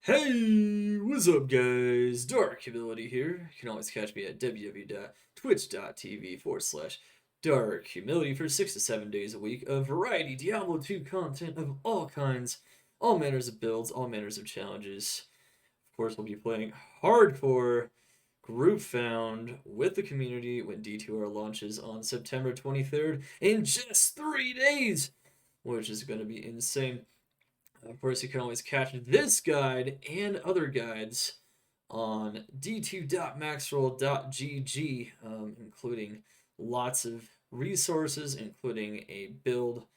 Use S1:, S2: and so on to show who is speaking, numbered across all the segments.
S1: Hey, what's up guys? Dark Humility here. You can always catch me at www.twitch.tv/Dark Humility for 6 to 7 days a week of variety Diablo 2 content of all kinds, all manners of builds, all manners of challenges. Of course, we'll be playing hardcore group found with the community when D2R launches on September 23rd in just 3 days, which is going to be insane. Of course, you can always catch this guide and other guides on d2.maxroll.gg, including lots of resources, including a build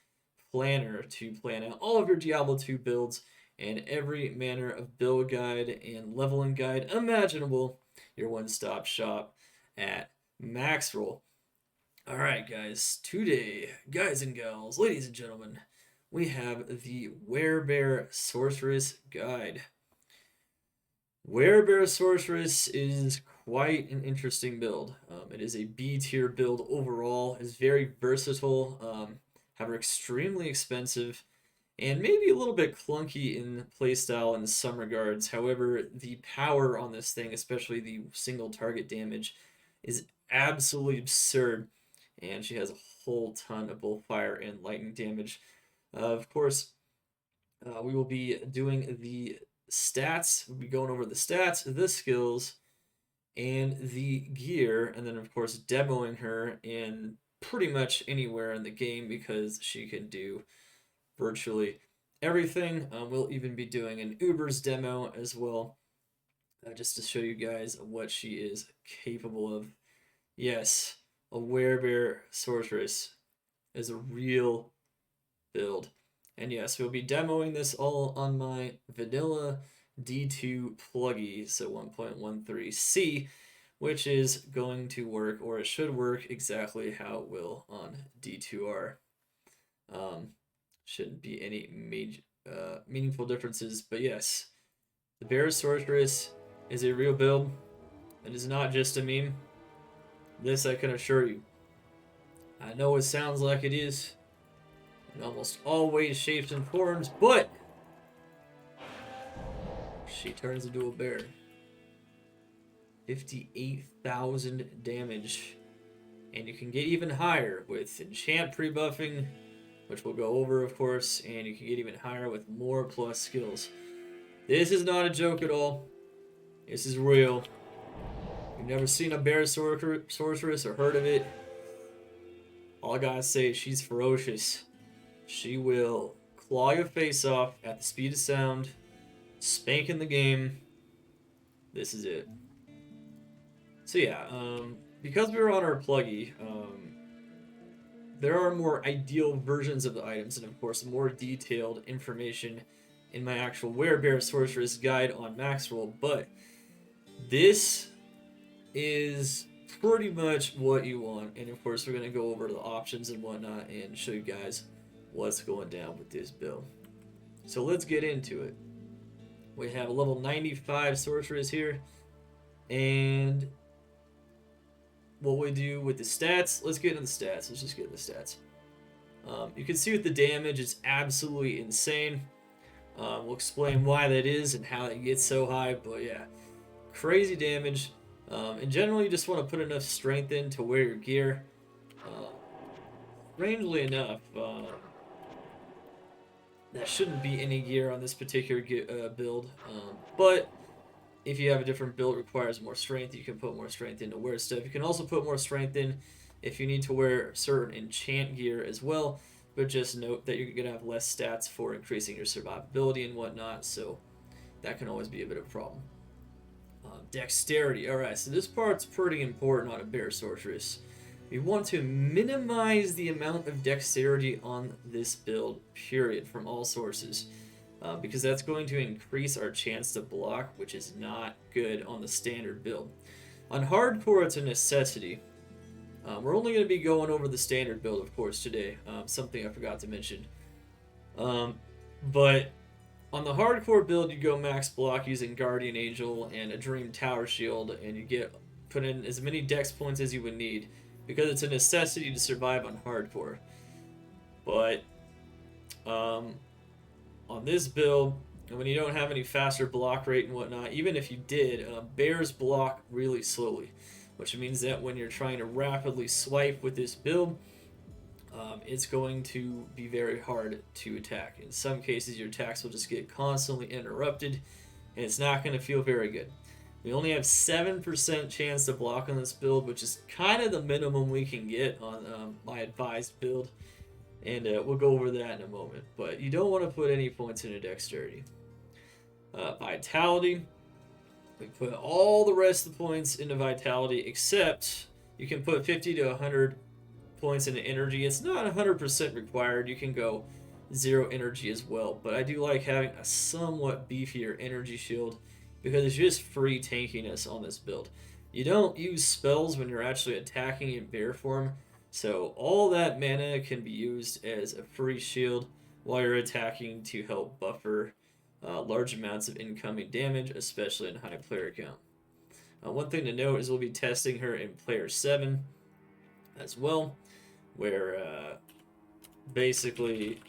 S1: planner to plan out all of your Diablo 2 builds and every manner of build guide and leveling guide imaginable. Your one-stop shop at Maxroll. Alright, guys, today, guys and gals, ladies and gentlemen, we have the Werebear Sorceress Guide. Werebear Sorceress is quite an interesting build. It is a B tier build overall. It's very versatile, however extremely expensive, and maybe a little bit clunky in playstyle in some regards. However, the power on this thing, especially the single target damage, is absolutely absurd, and she has a whole ton of both fire and lightning damage. Of course, we will be doing the stats. We'll be going over the stats, the skills, and the gear, and then of course demoing her in pretty much anywhere in the game because she can do virtually everything. We'll even be doing an Uber's demo as well, just to show you guys what she is capable of. Yes, a Werebear Sorceress is a real build. And yes, we'll be demoing this all on my vanilla D2 pluggy, so 1.13c, which is going to work, or it should work, exactly how it will on D2R. Shouldn't be any major, meaningful differences, but yes, the Bear Sorceress is a real build. It is not just a meme. This I can assure you. I know it sounds like it is, in almost all ways, shapes, and forms, but she turns into a bear. 58,000 damage. And you can get even higher with Enchant Prebuffing, which we'll go over, of course, and you can get even higher with more plus skills. This is not a joke at all. This is real. You've never seen a bear sorceress or heard of it. All I gotta say is she's ferocious. She will claw your face off at the speed of sound, spanking the game. This is it. So yeah, because we were on our pluggy, there are more ideal versions of the items and of course more detailed information in my actual Werebear Sorceress guide on Maxroll, but this is pretty much what you want, and of course we're going to go over the options and whatnot and show you guys what's going down with this build. So let's get into it. We have a level 95 Sorceress here, and what we do with the stats, let's get into the stats. Let's just get into the stats. You can see with the damage, it's absolutely insane. We'll explain why that is and how it gets so high, but yeah, crazy damage. In general, you just want to put enough strength in to wear your gear. Strangely enough, there shouldn't be any gear on this particular build, but if you have a different build that requires more strength, you can put more strength in to wear stuff. You can also put more strength in if you need to wear certain enchant gear as well, but just note that you're going to have less stats for increasing your survivability and whatnot, so that can always be a bit of a problem. Dexterity. Alright, so this part's pretty important on a bear sorceress. We want to minimize the amount of dexterity on this build, period, from all sources. Because that's going to increase our chance to block, which is not good on the standard build. On hardcore, it's a necessity. We're only going to be going over the standard build, of course, today. Something I forgot to mention. But on the hardcore build, you go max block using Guardian Angel and a Dream Tower Shield, and you put in as many dex points as you would need, because it's a necessity to survive on hardcore. But on this build, And when you don't have any faster block rate and whatnot, even if you did, bears block really slowly, which means that when you're trying to rapidly swipe with this build, it's going to be very hard to attack. In some cases, your attacks will just get constantly interrupted, and it's not going to feel very good. We only have 7% chance to block on this build, which is kind of the minimum we can get on my advised build, and we'll go over that in a moment. But you don't want to put any points into dexterity. Vitality, we put all the rest of the points into vitality, except you can put 50 to 100 points into energy. It's not 100% required. You can go 0 energy as well, but I do like having a somewhat beefier energy shield because it's just free tankiness on this build. You don't use spells when you're actually attacking in bear form, so all that mana can be used as a free shield while you're attacking to help buffer large amounts of incoming damage, especially in high player count. One thing to note is we'll be testing her in player 7 as well, where basically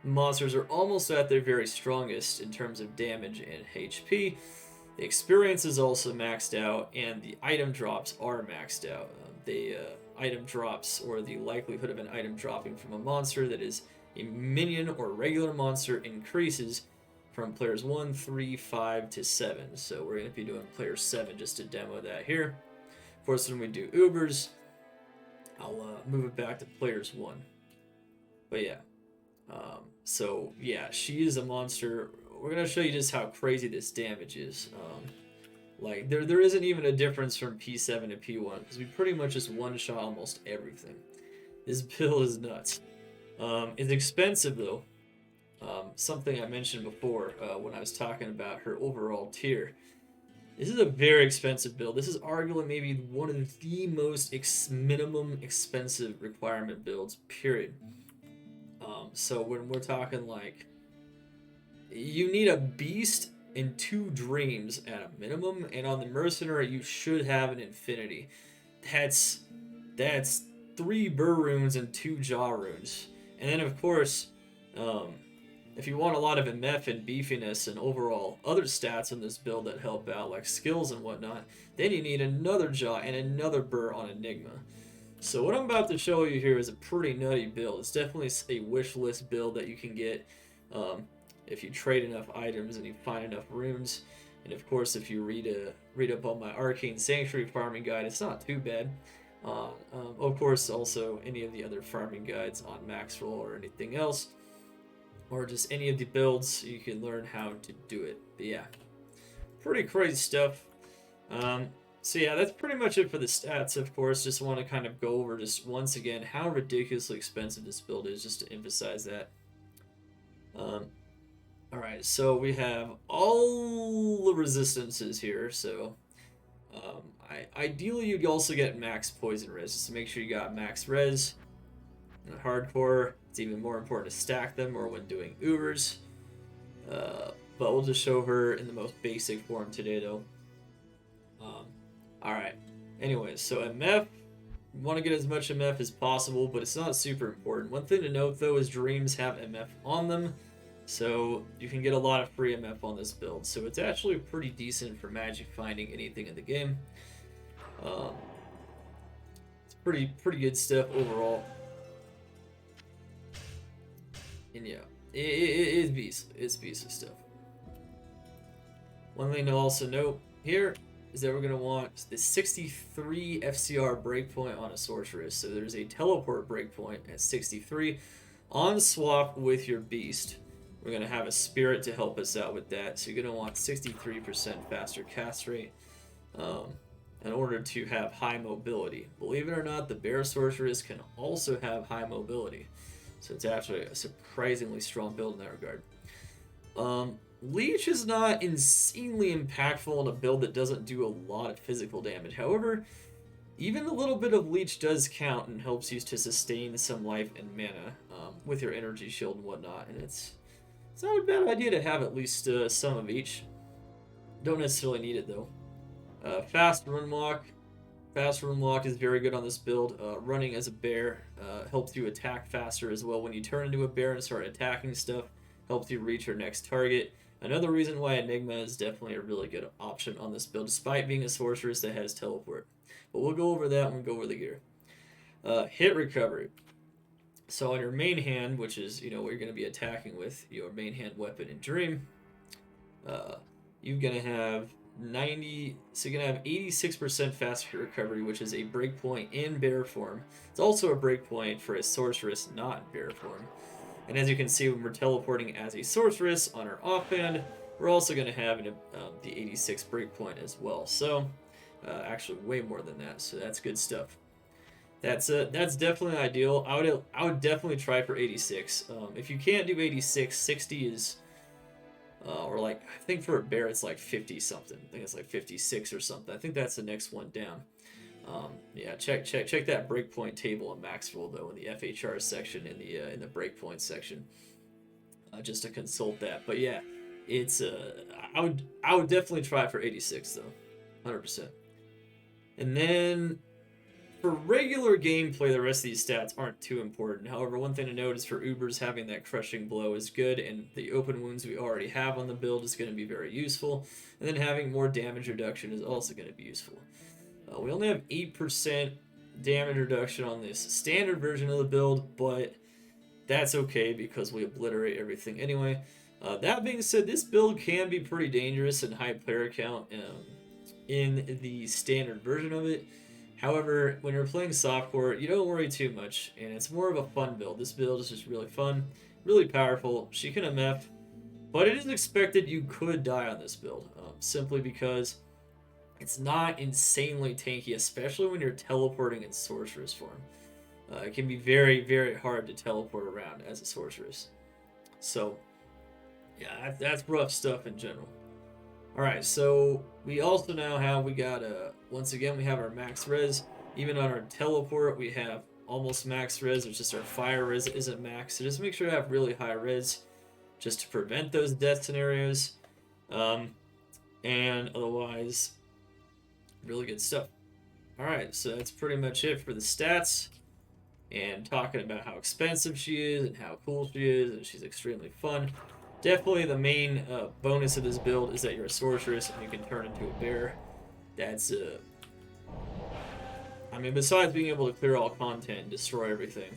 S1: monsters are almost at their very strongest in terms of damage and HP. The experience is also maxed out, and the item drops are maxed out. The item drops, or the likelihood of an item dropping from a monster that is a minion or regular monster, increases from players 1, 3, 5 to 7. So we're going to be doing player 7 just to demo that here. Of course, when we do Ubers, I'll move it back to players 1. But yeah. So yeah, she is a monster. We're going to show you just how crazy this damage is. Like, there isn't even a difference from P7 to P1, because we pretty much just one-shot almost everything. This build is nuts. It's expensive, though. Something I mentioned before when I was talking about her overall tier. This is a very expensive build. This is arguably maybe one of the most minimum expensive requirement builds, period. So when we're talking, like, you need a beast and 2 dreams at a minimum, and on the Mercenary you should have an infinity. That's 3 burr runes and 2 jaw runes. And then of course, if you want a lot of MF and beefiness and overall other stats in this build that help out, like skills and whatnot, then you need another jaw and another burr on Enigma. So what I'm about to show you here is a pretty nutty build. It's definitely a wish list build that you can get if you trade enough items and you find enough runes. And of course, if you read up on my Arcane Sanctuary farming guide, it's not too bad. Of course, also any of the other farming guides on Maxroll or anything else, or just any of the builds, you can learn how to do it. But yeah, pretty crazy stuff. So yeah, that's pretty much it for the stats, of course. Just want to kind of go over just once again how ridiculously expensive this build is, just to emphasize that. Alright, so we have all the resistances here, so ideally you'd also get max poison res, just to make sure you got max res. In hardcore, it's even more important to stack them, or when doing Ubers. But we'll just show her in the most basic form today, though. Alright, anyways, so MF, you want to get as much MF as possible, but it's not super important. One thing to note, though, is dreams have MF on them, so you can get a lot of free MF on this build. So it's actually pretty decent for magic finding anything in the game. It's pretty good stuff overall. And yeah, it's beastly. It's beastly stuff. One thing to also note here is that we're going to want the 63 FCR breakpoint on a Sorceress. So there's a teleport breakpoint at 63 on swap with your beast. We're going to have a spirit to help us out with that. So you're going to want 63% faster cast rate in order to have high mobility. Believe it or not, the bear Sorceress can also have high mobility. So it's actually a surprisingly strong build in that regard. Leech is not insanely impactful in a build that doesn't do a lot of physical damage. However, even a little bit of Leech does count and helps you to sustain some life and mana with your energy shield and whatnot. And it's not a bad idea to have at least some of each. Don't necessarily need it though. Fast run walk. Fast run walk is very good on this build. Running as a bear helps you attack faster as well. When you turn into a bear and start attacking stuff, helps you reach your next target. Another reason why Enigma is definitely a really good option on this build, despite being a sorceress that has teleport. But we'll go over that when we go over the gear. Hit recovery. So on your main hand, which is what you're going to be attacking with, your main hand weapon in Dream, you're going to have 86% fast hit recovery, which is a breakpoint in bear form. It's also a breakpoint for a sorceress not in bear form. And as you can see, when we're teleporting as a sorceress on our offhand, we're also going to have the 86 breakpoint as well. So actually way more than that. So that's good stuff. That's definitely ideal. I would definitely try for 86. If you can't do 86, 60 is, or like I think for a bear it's like 50 something. I think it's like 56 or something. I think that's the next one down. Yeah, check that breakpoint table in Maxroll though in the FHR section in the breakpoint section, just to consult that. But yeah, it's I would definitely try for 86 though, 100%. And then for regular gameplay, the rest of these stats aren't too important. However, one thing to note is for Ubers, having that crushing blow is good, and the open wounds we already have on the build is going to be very useful. And then having more damage reduction is also going to be useful. We only have 8% damage reduction on this standard version of the build, but that's okay because we obliterate everything anyway. That being said, this build can be pretty dangerous and high player count in the standard version of it. However, when you're playing softcore, you don't worry too much, and it's more of a fun build. This build is just really fun, really powerful. She can MF, but it is expected you could die on this build, simply because it's not insanely tanky, especially when you're teleporting in sorceress form. It can be very, very hard to teleport around as a sorceress. So, yeah, that's rough stuff in general. Alright, so we also now have, once again, we have our max res. Even on our teleport, we have almost max res. It's just our fire res isn't max. So just make sure to have really high res just to prevent those death scenarios. And otherwise, really good stuff. Alright, so that's pretty much it for the stats. And talking about how expensive she is and how cool she is, and she's extremely fun. Definitely the main bonus of this build is that you're a sorceress and you can turn into a bear. That's I mean, besides being able to clear all content and destroy everything,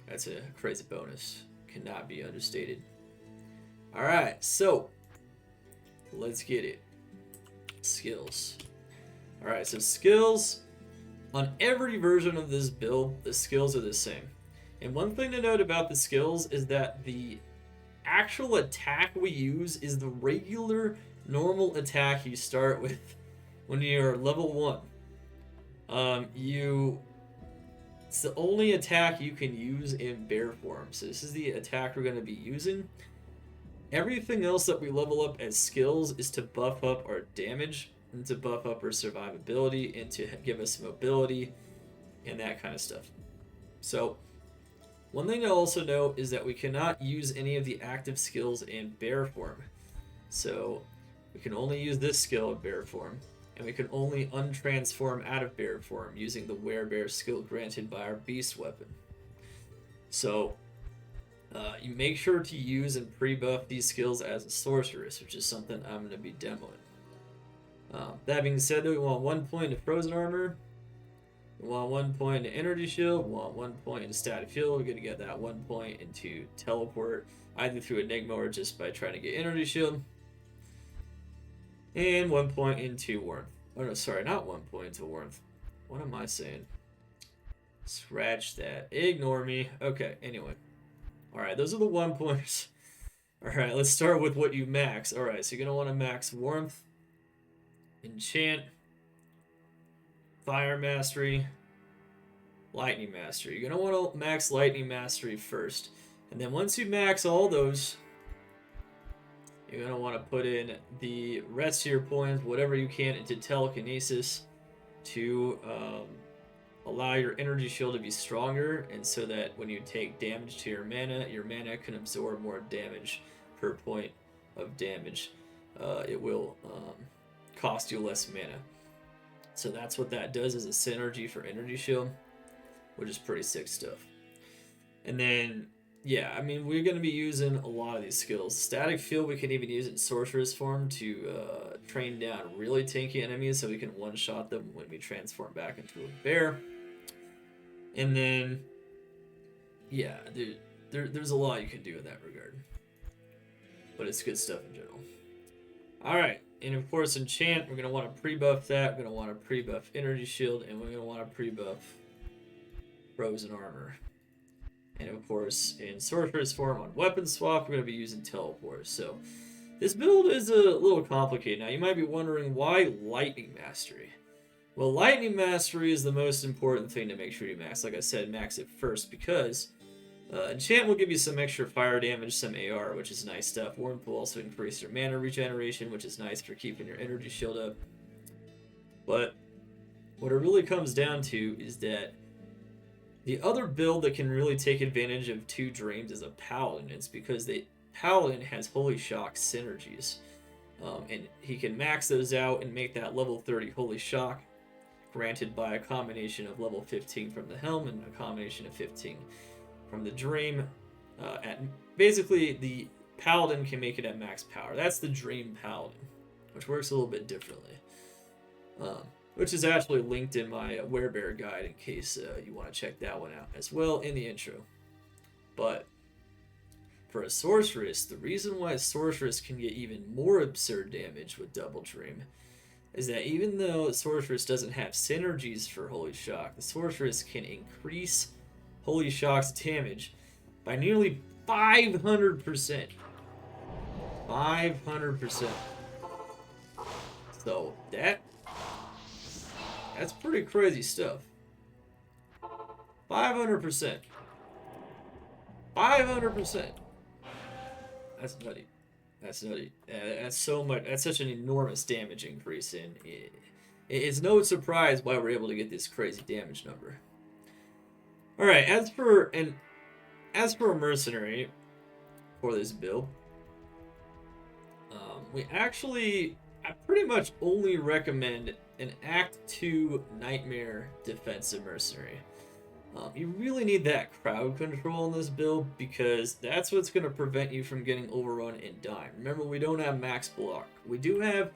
S1: that's a crazy bonus. Cannot be understated. Alright, so let's get it. Skills. Alright, so skills. On every version of this build, the skills are the same. And one thing to note about the skills is that the actual attack we use is the regular normal attack you start with when you're level 1. It's the only attack you can use in bear form. So this is the attack we're going to be using. Everything else that we level up as skills is to buff up our damage and to buff up our survivability and to give us mobility and that kind of stuff. So one thing to also note is that we cannot use any of the active skills in bear form. So we can only use this skill in bear form, and we can only untransform out of bear form using the Werebear skill granted by our beast weapon. So you make sure to use and pre-buff these skills as a sorceress, which is something I'm going to be demoing. That being said, we want 1 point of frozen armor. We want 1 point into energy shield. We want 1 point into static field. We're going to get that 1 point into teleport, either through Enigma or just by trying to get energy shield. And 1 point into warmth. Oh no, sorry, not 1 point into warmth. What am I saying? Scratch that. Ignore me. Okay, anyway. Alright, those are the 1 pointers. Alright, let's start with what you max. Alright, so you're going to want to max warmth, enchant, fire mastery, lightning mastery. You're going to want to max lightning mastery first. And then once you max all those, you're going to want to put in the rest of your points, whatever you can, into telekinesis to allow your energy shield to be stronger, and so that when you take damage to your mana can absorb more damage per point of damage. It will cost you less mana. So that's what that does, as a synergy for energy shield, which is pretty sick stuff. And then yeah, I mean, we're going to be using a lot of these skills. Static Field, we can even use it in Sorceress form to train down really tanky enemies so we can one-shot them when we transform back into a bear. And then, yeah, there's a lot you can do in that regard. But it's good stuff in general. Alright, and of course, Enchant, we're going to want to pre-buff that. We're going to want to pre-buff Energy Shield, and we're going to want to pre-buff Frozen Armor. And of course, in Sorceress form on Weapon Swap, we're going to be using Teleport. So, this build is a little complicated. Now, you might be wondering, why Lightning Mastery? Well, Lightning Mastery is the most important thing to make sure you max. Like I said, max it first, because Enchant will give you some extra fire damage, some AR, which is nice stuff. Warmth will also increase your mana regeneration, which is nice for keeping your energy shield up. But what it really comes down to is that the other build that can really take advantage of 2 Dreams is a Paladin. It's because the Paladin has Holy Shock synergies. And he can max those out and make that level 30 Holy Shock, granted by a combination of level 15 from the Helm and a combination of 15 from the Dream. Basically, the Paladin can make it at max power. That's the Dream Paladin, which works a little bit differently. Which is actually linked in my Werebear guide in case you want to check that one out as well in the intro. But for a Sorceress, the reason why a Sorceress can get even more absurd damage with Double Dream is that even though Sorceress doesn't have synergies for Holy Shock, the Sorceress can increase Holy Shock's damage by nearly 500%. 500%. So that's pretty crazy stuff. 500%. 500%. That's nutty. That's nutty. That's so much. That's such an enormous damage increase, and it's no surprise why we're able to get this crazy damage number. All right. As for a mercenary for this build, I pretty much only recommend an Act 2 Nightmare defensive mercenary. You really need that crowd control in this build because that's what's going to prevent you from getting overrun and dying. Remember, we don't have max block. We do have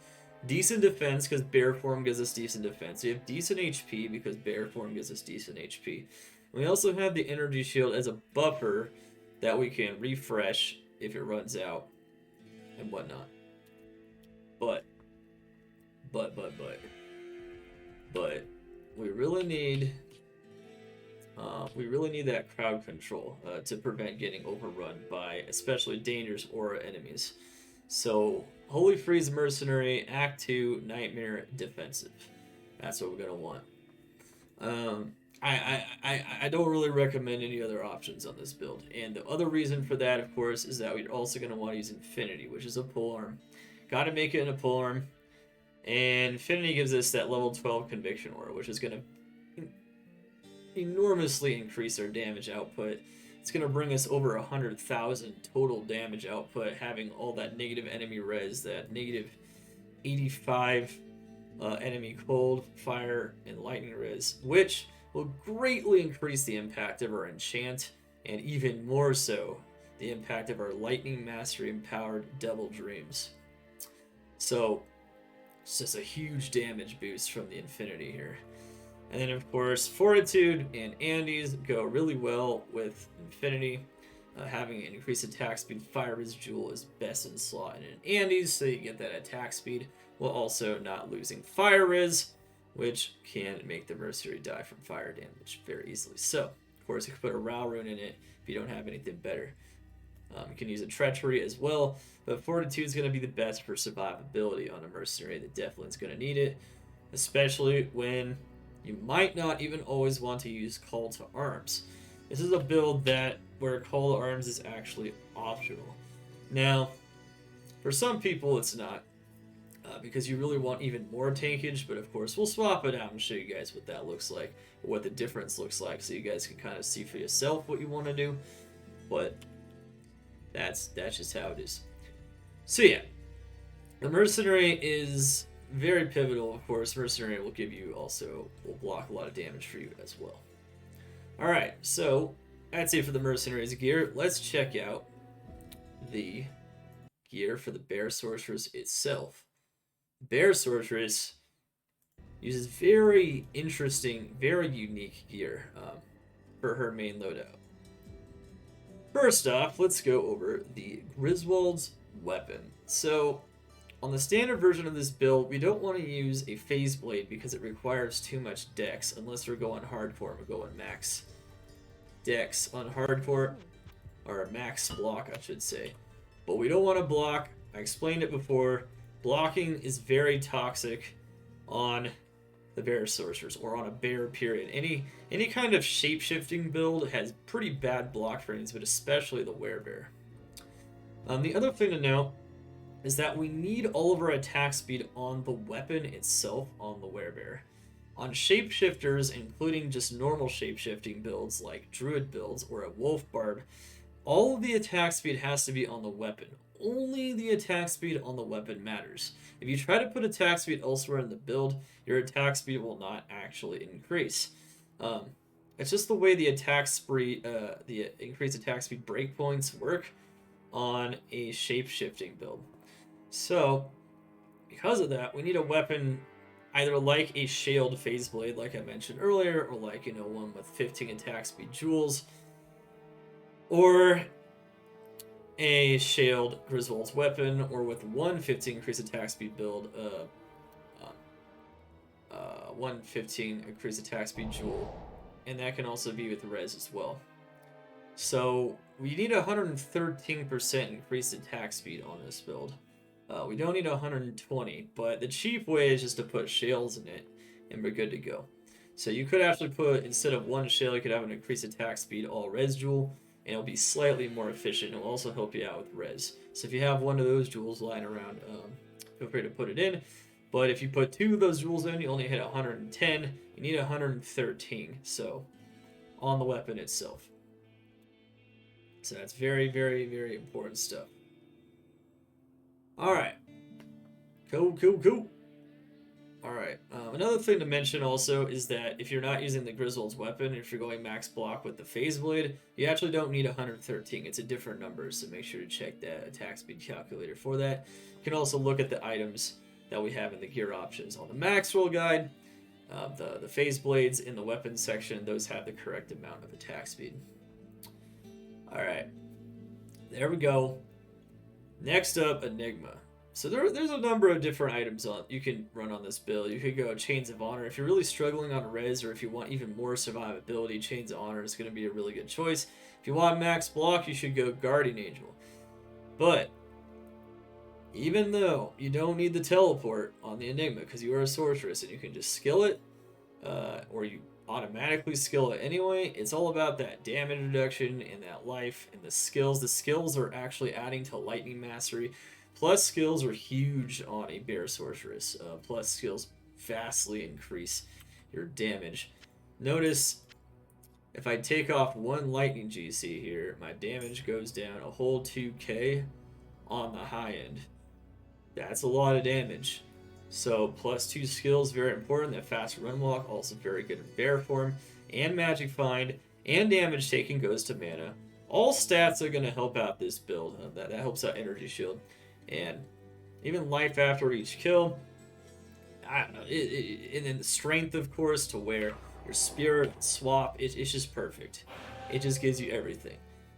S1: decent defense because bear form gives us decent defense. We have decent HP because bear form gives us decent HP. We also have the energy shield as a buffer that we can refresh if it runs out and whatnot. But we really need that crowd control to prevent getting overrun by especially dangerous aura enemies. So Holy Freeze Mercenary, Act 2, Nightmare defensive. That's what we're gonna want. I don't really recommend any other options on this build. And the other reason for that, of course, is that we're also gonna want to use Infinity, which is a polearm. Gotta make it in a polearm. And Infinity gives us that level 12 Conviction Aura, which is going to enormously increase our damage output. It's going to bring us over 100,000 total damage output, having all that negative enemy res, that negative 85 enemy cold, fire, and lightning res, which will greatly increase the impact of our enchant, and even more so, the impact of our lightning mastery empowered double dreams. So it's just a huge damage boost from the Infinity here. And then, of course, Fortitude and Andes go really well with Infinity. Having an increased attack speed, Fire Residual is best in slot in Andes, so you get that attack speed, while also not losing Fire Res, which can make the Mercenary die from fire damage very easily. So, of course, you can put a Ral Rune in it if you don't have anything better. You can use a Treachery as well, but Fortitude is going to be the best for survivability on a Mercenary that definitely is going to need it, especially when you might not even always want to use Call to Arms. This is a build where Call to Arms is actually optional. Now, for some people it's not, because you really want even more tankage, but of course we'll swap it out and show you guys what that looks like, or what the difference looks like, so you guys can kind of see for yourself what you want to do. But that's just how it is. So yeah, the Mercenary is very pivotal, of course. Mercenary will block a lot of damage for you as well. Alright, so that's it for the Mercenaries gear. Let's check out the gear for the Bear Sorceress itself. Bear Sorceress uses very interesting, very unique gear for her main loadout. First off, let's go over the Griswold's weapon. So, on the standard version of this build, we don't want to use a phase blade because it requires too much dex, unless we're going hardcore. We're going max dex on hardcore, or max block, I should say. But we don't want to block. I explained it before. Blocking is very toxic on the Bear Sorcerers, or on a bear period. Any kind of shape-shifting build has pretty bad block ratings, but especially the Werebear. The other thing to note is that we need all of our attack speed on the weapon itself on the Werebear. On shapeshifters, including just normal shapeshifting builds like druid builds or a wolf barb, all of the attack speed has to be on the weapon. Only the attack speed on the weapon matters. If you try to put attack speed elsewhere in the build, your attack speed will not actually increase. It's just the way the the increased attack speed breakpoints work on a shape-shifting build. So, because of that, we need a weapon either like a Shield Phase Blade, like I mentioned earlier, or like, one with 15 attack speed jewels, or a Shield Griswold's weapon, or with 115 increased attack speed build, 115 increased attack speed jewel, and that can also be with res as well. So we need 113% increased attack speed on this build. We don't need 120, but the cheap way is just to put shales in it, and we're good to go. So you could actually put, instead of one shale, you could have an increased attack speed all res jewel, and it'll be slightly more efficient. It'll also help you out with res. So if you have one of those jewels lying around, feel free to put it in. But if you put two of those jewels in, you only hit 110. You need 113, so on the weapon itself. So that's very, very, very important stuff. Alright. Cool. Alright. Another thing to mention also is that if you're not using the Griswold's weapon, if you're going max block with the Phase Blade, you actually don't need 113. It's a different number, so make sure to check that attack speed calculator for that. You can also look at the items that we have in the gear options on the Maxroll guide. The Phase Blades in the weapons section, those have the correct amount of attack speed. Alright. There we go. Next up, Enigma. So there's a number of different items you can run on this build. You could go Chains of Honor. If you're really struggling on res, or if you want even more survivability, Chains of Honor is going to be a really good choice. If you want max block, you should go Guardian Angel. But even though you don't need the teleport on the Enigma because you are a sorceress and you can just skill it, or you automatically skill it anyway, it's all about that damage reduction and that life and the skills. The skills are actually adding to lightning mastery. Plus skills are huge on a bear sorceress. Plus skills vastly increase your damage. Notice if I take off one lightning GC here, my damage goes down a whole 2k on the high end. That's a lot of damage. So plus 2 skills, very important. That fast run walk, also very good in bear form. And magic find, and damage taken goes to mana. All stats are going to help out this build. That helps out energy shield. And even life after each kill. I don't know. And then the strength, of course, to where your spirit swap, it's just perfect. It just gives you everything.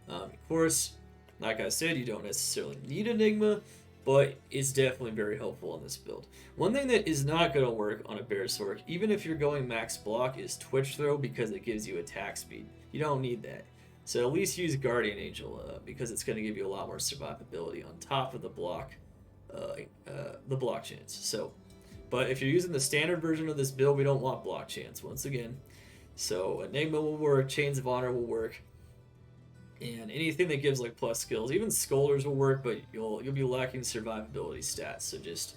S1: Of course, like I said, you don't necessarily need Enigma, but it's definitely very helpful on this build. One thing that is not going to work on a Bear Sorc, even if you're going max block, is Twitch Throw because it gives you attack speed. You don't need that. So at least use Guardian Angel because it's going to give you a lot more survivability on top of the block chance. So, but if you're using the standard version of this build, we don't want block chance once again. So Enigma will work, Chains of Honor will work, and anything that gives like plus skills, even Scolders will work, but you'll be lacking survivability stats. So just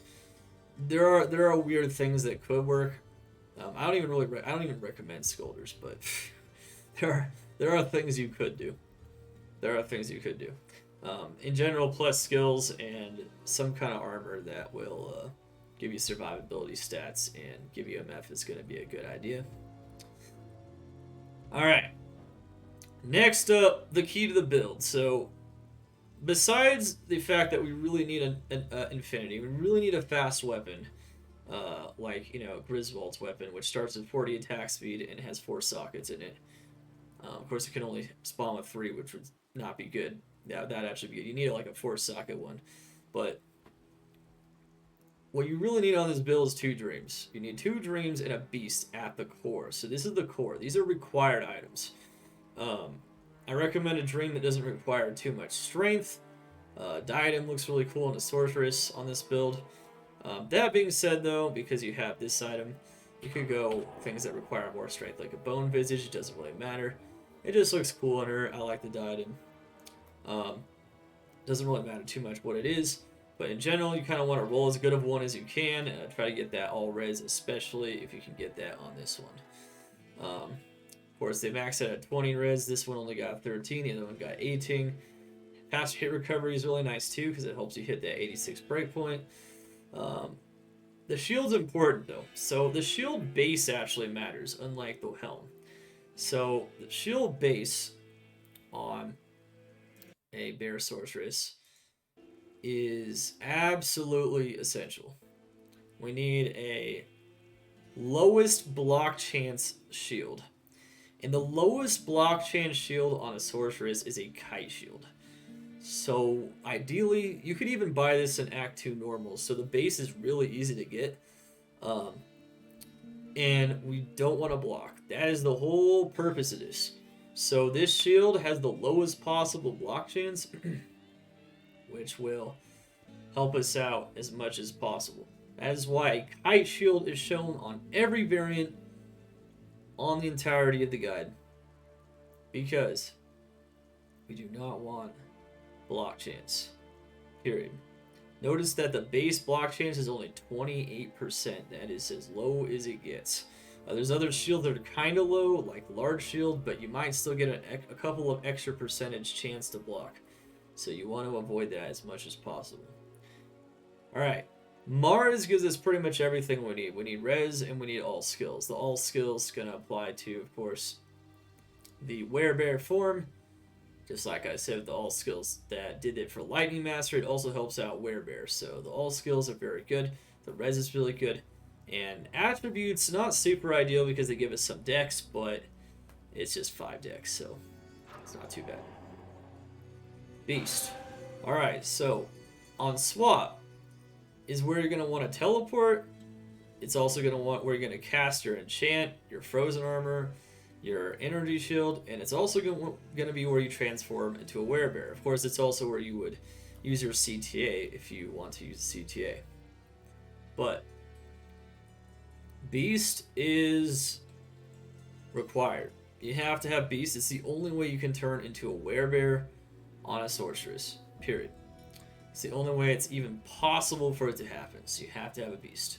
S1: there are weird things that could work. I don't even recommend Scolders, but there are things you could do. In general, plus skills and some kind of armor that will give you survivability stats and give you MF is going to be a good idea. All right. Next up, the key to the build. So, besides the fact that we really need an infinity, we really need a fast weapon, like, you know, Griswold's weapon, which starts at 40 attack speed and has 4 sockets in it. Of course, it can only spawn with 3, which would not be good. Yeah, that'd actually be good. You need like a 4-socket one. But what you really need on this build is 2 dreams. You need 2 dreams and a beast at the core. So this is the core. These are required items. I recommend a dream that doesn't require too much strength. Diadem looks really cool in a Sorceress on this build. That being said, though, because you have this item, you could go things that require more strength, like a Bone Visage. It doesn't really matter. It just looks cool on her. I like the Diadem. Doesn't really matter too much what it is, but in general, you kind of want to roll as good of one as you can. Try to get that all res, especially if you can get that on this one. Of course, they maxed out at 20 res. This one only got 13. The other one got 18. Fast hit recovery is really nice too because it helps you hit that 86 breakpoint. The shield's important though. So the shield base actually matters, unlike the helm. So the shield base on a Bear Sorceress is absolutely essential. We need a lowest block chance shield. And the lowest block chance shield on a Sorceress is a Kite Shield. So ideally, you could even buy this in Act 2 normal. So the base is really easy to get. And we don't want to block. That is the whole purpose of this. So this shield has the lowest possible block chance, which will help us out as much as possible. That is why a Kite Shield is shown on every variant on the entirety of the guide. Because we do not want block chance. Period. Notice that the base block chance is only 28%. That is as low as it gets. There's other shields that are kind of low, like Large Shield, but you might still get a couple of extra percentage chance to block. So you want to avoid that as much as possible. Alright. Mars gives us pretty much everything we need. We need res and we need all skills. The all skills going to apply to, of course, the Werebear form. Just like I said, the all skills that did it for Lightning Master, it also helps out Werebear. So the all skills are very good. The res is really good. And attributes, not super ideal because they give us some dex, but it's just 5 dex, so it's not too bad. Beast. Alright, so on swap is where you're going to want to teleport. It's also going to want where you're going to cast your enchant, your frozen armor, your energy shield, and it's also going to be where you transform into a Werebear. Of course, it's also where you would use your CTA if you want to use CTA. But Beast is required. You have to have Beast. It's the only way you can turn into a Werebear on a Sorceress. Period. It's the only way it's even possible for it to happen. So you have to have a Beast.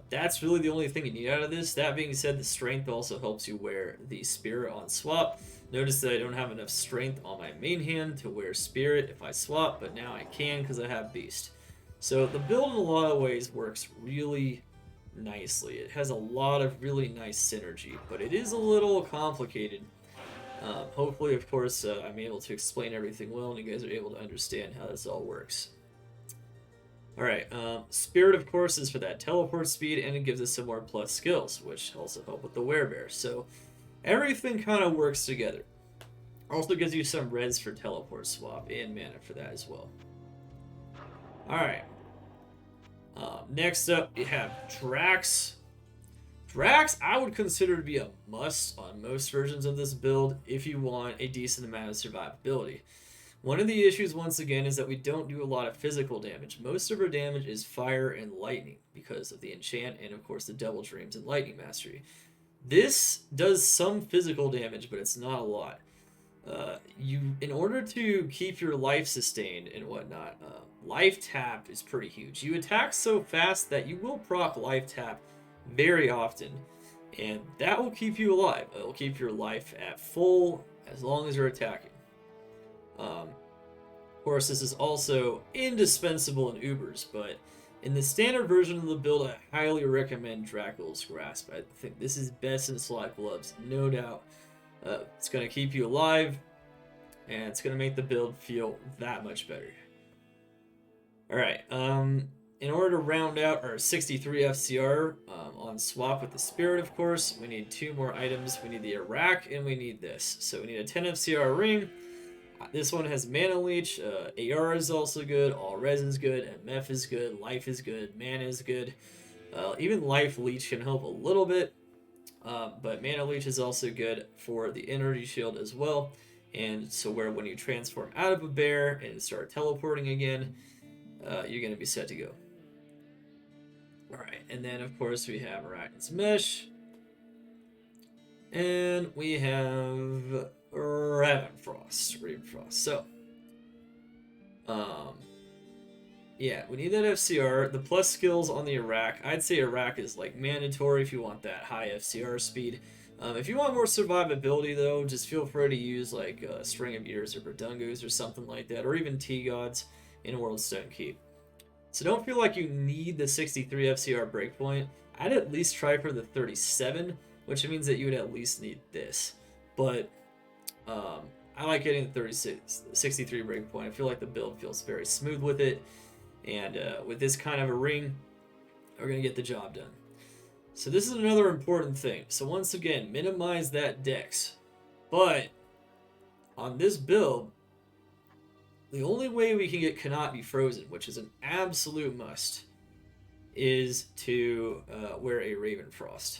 S1: That's really the only thing you need out of this. That being said, the strength also helps you wear the Spirit on swap. Notice that I don't have enough strength on my main hand to wear Spirit if I swap, but now I can because I have Beast. So the build in a lot of ways works really nicely. It has a lot of really nice synergy, but it is a little complicated. Hopefully, of course, I'm able to explain everything well and you guys are able to understand how this all works. Alright, Spirit, of course, is for that teleport speed, and it gives us some more plus skills, which also help with the Werebear. So everything kind of works together. Also gives you some res for teleport swap and mana for that as well. Alright. Next up, you have Drax. Drax, I would consider to be a must on most versions of this build if you want a decent amount of survivability. One of the issues, once again, is that we don't do a lot of physical damage. Most of our damage is fire and lightning because of the enchant and, of course, the Devil Dreams and Lightning Mastery. This does some physical damage, but it's not a lot. In order to keep your life sustained and whatnot, life tap is pretty huge. You attack so fast that you will proc life tap very often, and that will keep you alive. It will keep your life at full as long as you're attacking. Of course, this is also indispensable in Ubers, but in the standard version of the build, I highly recommend Dracul's Grasp. I think this is best in slot gloves, no doubt. It's going to keep you alive, and it's going to make the build feel that much better. Alright, in order to round out our 63 FCR on swap with the Spirit, of course, we need 2 more items. We need the Iraq, and we need this. So we need a 10 FCR ring. This one has Mana Leech. AR is also good. All Res is good. MF is good. Life is good. Mana is good. Even Life Leech can help a little bit. But Mana Leech is also good for the Energy Shield as well. And so where when you transform out of a bear and start teleporting again, you're going to be set to go. Alright, and then of course we have Arachnid's Mesh. And we have Ravenfrost. So, yeah, we need that FCR. The plus skills on the Iraq, I'd say Iraq is like mandatory if you want that high FCR speed. If you want more survivability though, just feel free to use like String of Years or Berdungos or something like that, or even T-Gods in World's Stone Keep. So don't feel like you need the 63 FCR breakpoint. I'd at least try for the 37, which means that you would at least need this. But I like getting the 63 breakpoint. I feel like the build feels very smooth with it. And with this kind of a ring, we're going to get the job done. So this is another important thing. So once again, minimize that dex. But on this build, the only way we can get Cannot Be Frozen, which is an absolute must, is to wear a Ravenfrost.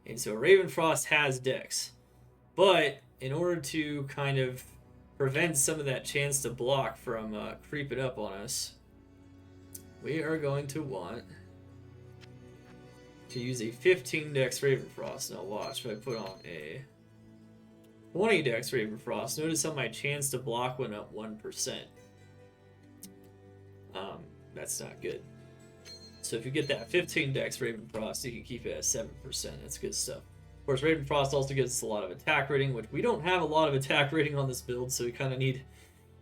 S1: And so Ravenfrost has dex. But in order to kind of prevent some of that chance to block from creeping up on us, we are going to want to use a 15 dex Ravenfrost. Now watch, if I put on a 20 dex Ravenfrost, notice how my chance to block went up 1%. That's not good. So if you get that 15 dex Ravenfrost, you can keep it at 7%. That's good stuff. Of course, Ravenfrost also gives us a lot of attack rating, which we don't have a lot of attack rating on this build, so we kind of need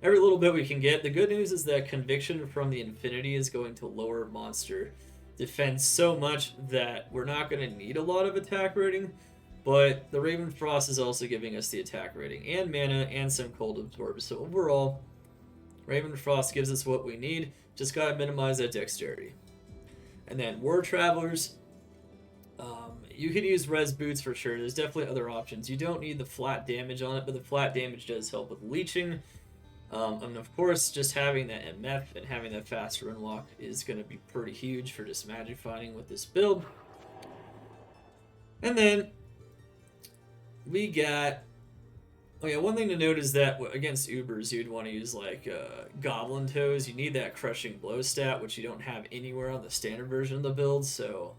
S1: every little bit we can get. The good news is that Conviction from the Infinity is going to lower monster defense so much that we're not going to need a lot of attack rating, but the Ravenfrost is also giving us the attack rating and mana and some cold absorb. So overall, Ravenfrost gives us what we need. Just got to minimize that dexterity. And then War Travelers, you can use res boots for sure. There's definitely other options. You don't need the flat damage on it, but the flat damage does help with leeching. And of course, just having that MF and having that fast run walk is going to be pretty huge for just magic fighting with this build. And then we got, oh yeah, one thing to note is that against Ubers, you'd want to use like Goblin Toes. You need that Crushing Blow stat, which you don't have anywhere on the standard version of the build. So,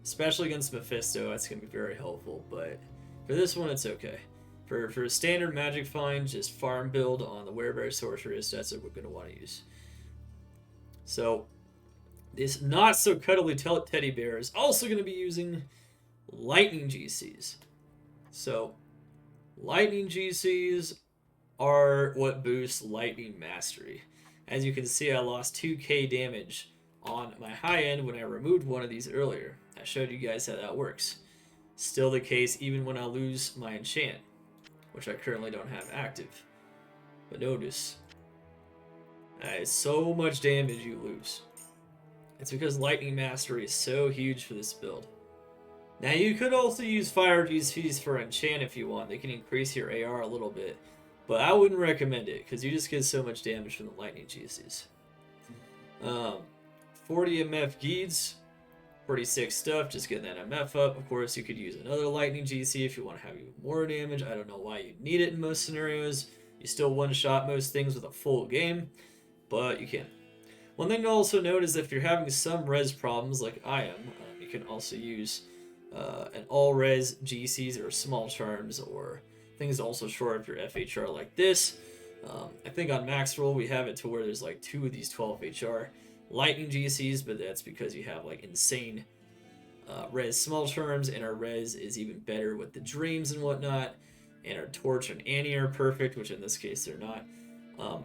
S1: especially against Mephisto, that's going to be very helpful. But for this one, it's okay. For a standard magic find, just farm build on the Werebear Sorceress, that's what we're going to want to use. So, this not so cuddly teddy bear is also going to be using Lightning GCs. So, Lightning GCs are what boosts Lightning Mastery. As you can see, I lost 2k damage on my high end when I removed one of these earlier. I showed you guys how that works. Still the case even when I lose my enchant, which I currently don't have active. But notice, that is so much damage you lose. It's because Lightning Mastery is so huge for this build. Now you could also use Fire GCs for enchant if you want. They can increase your AR a little bit. But I wouldn't recommend it, because you just get so much damage from the Lightning GCs. 40 MF Geeds. Pretty sick stuff, just getting that MF up. Of course, you could use another Lightning GC if you want to have even more damage. I don't know why you need it in most scenarios. You still one-shot most things with a full game, but you can. One thing to also note is that if you're having some res problems, like I am, you can also use an all-res GCs or small charms, or things also short of your FHR like this. I think on Maxroll we have it to where there's like 2 of these 12 HR Lightning GCs, but that's because you have like insane res small charms, and our res is even better with the dreams and whatnot, and our torch and Annie are perfect, which in this case they're not.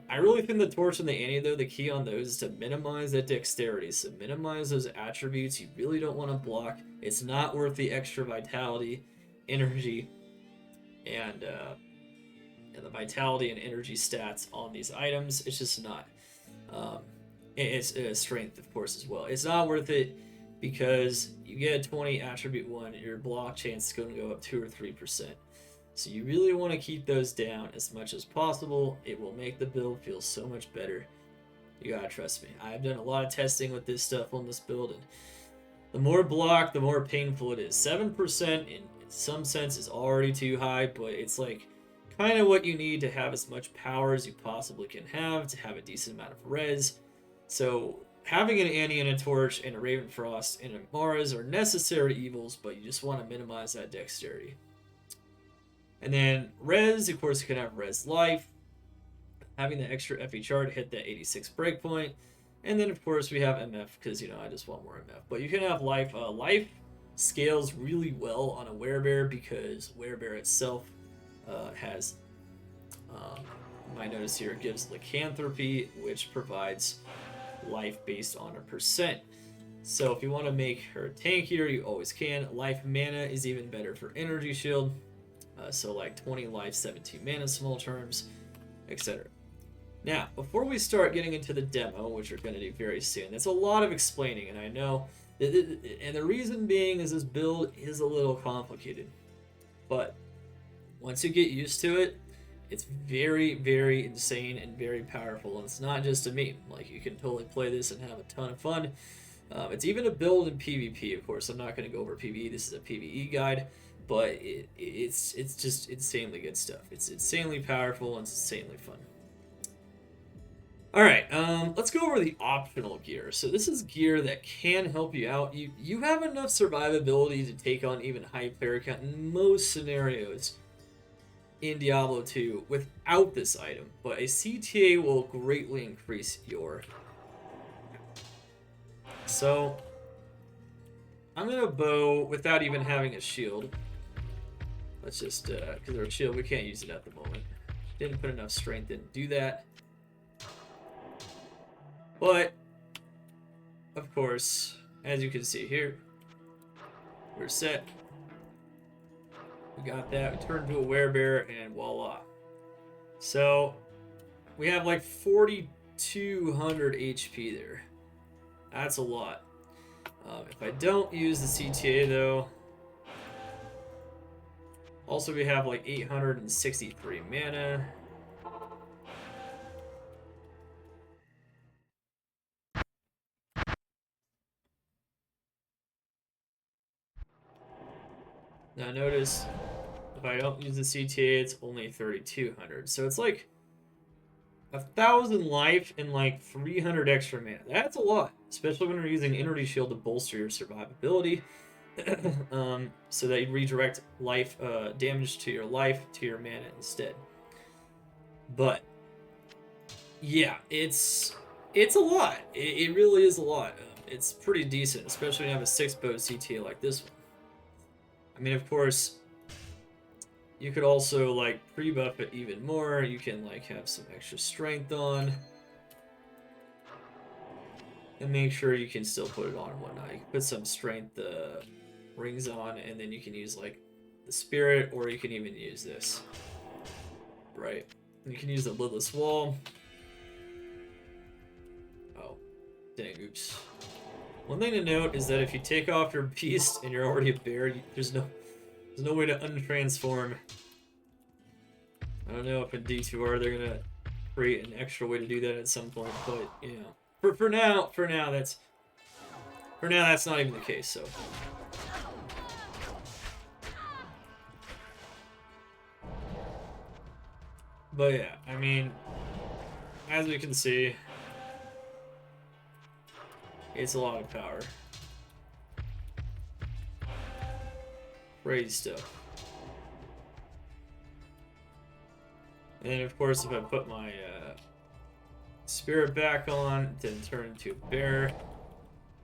S1: I really think the torch and the Annie though, the key on those is to minimize that dexterity, so minimize those attributes. You really don't want to block. It's not worth the extra vitality, energy, and the vitality and energy stats on these items. It's just not. Um, it's strength, of course, as well. It's not worth it because you get a 20 attribute 1, your block chance is going to go up 2 or 3%. So you really want to keep those down as much as possible. It will make the build feel so much better. You gotta trust me. I've done a lot of testing with this stuff on this build, and the more block, the more painful it is. 7% in some sense is already too high, but it's like kind of what you need to have as much power as you possibly can have to have a decent amount of res. So having an Annie and a Torch and a Ravenfrost and a Mars are necessary evils, but you just want to minimize that dexterity. And then res, of course, you can have res life, having the extra FE chart to hit that 86 breakpoint. And then, of course, we have MF because, I just want more MF. But you can have life. Life scales really well on a Werebear because Werebear itself has, you might notice here, it gives Lycanthropy, which provides life based on a percent. So if you want to make her tankier, you always can. Life mana is even better for energy shield. So like 20 life, 17 mana small terms, etc. Now, before we start getting into the demo, which we're going to do very soon, there's a lot of explaining, and I know, and the reason being is this build is a little complicated. But once you get used to it, it's very, very insane and very powerful, and it's not just a meme. Like, you can totally play this and have a ton of fun. It's even a build in PvP, of course. I'm not going to go over PvE. This is a PvE guide, but it's just insanely good stuff. It's insanely powerful and it's insanely fun. Alright, let's go over the optional gear. So this is gear that can help you out. You have enough survivability to take on even high player count in most scenarios in Diablo 2 without this item, but a CTA will greatly increase your... So, I'm going to bow without even having a shield. Let's just, because our shield, we can't use it at the moment. Didn't put enough strength in to do that. But, of course, as you can see here, we're set. We got that. We turned to a Werebear, and voila. So, we have like 4,200 HP there. That's a lot. If I don't use the CTA, though... Also, we have like 863 mana. Now notice, if I don't use the CTA, it's only 3,200. So it's like 1,000 life and like 300 extra mana. That's a lot, especially when you're using Energy Shield to bolster your survivability. So that you redirect life damage to your life to your mana instead. But yeah, it's a lot. It really is a lot. It's pretty decent, especially when you have a 6-bow CTA like this one. I mean, of course, you could also like pre-buff it even more. You can like have some extra strength on. And make sure you can still put it on and whatnot. You can put some strength rings on, and then you can use like the spirit, or you can even use this. Right? You can use the Lilith's Wall. Oh, dang, oops. One thing to note is that if you take off your beast and you're already a bear, there's no way to untransform. I don't know if in D2R they're gonna create an extra way to do that at some point, but you know, for now that's not even the case. So. But yeah, I mean, as we can see, it's a lot of power. Crazy stuff. And then, of course, if I put my spirit back on, then turn into a bear.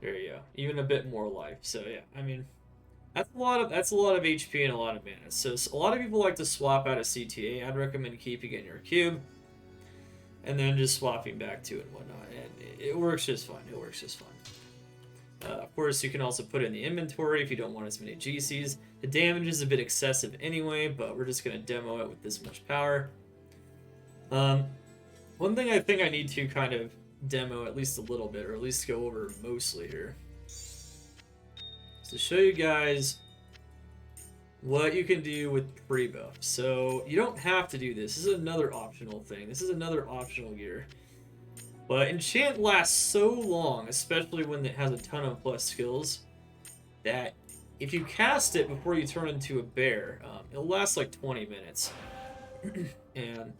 S1: There you go. Even a bit more life. So yeah, I mean, that's a lot of HP and a lot of mana. So a lot of people like to swap out a CTA. I'd recommend keeping it in your cube, and then just swapping back to it and whatnot. And it works just fine. It works just fine. Of course, you can also put it in the inventory if you don't want as many GCs. The damage is a bit excessive anyway, but we're just going to demo it with this much power. One thing I think I need to kind of demo at least a little bit, or at least go over mostly here, is to show you guys what you can do with Prebuff. So you don't have to do this. This is another optional thing. This is another optional gear. But Enchant lasts so long, especially when it has a ton of plus skills, that if you cast it before you turn into a bear, it'll last like 20 minutes. And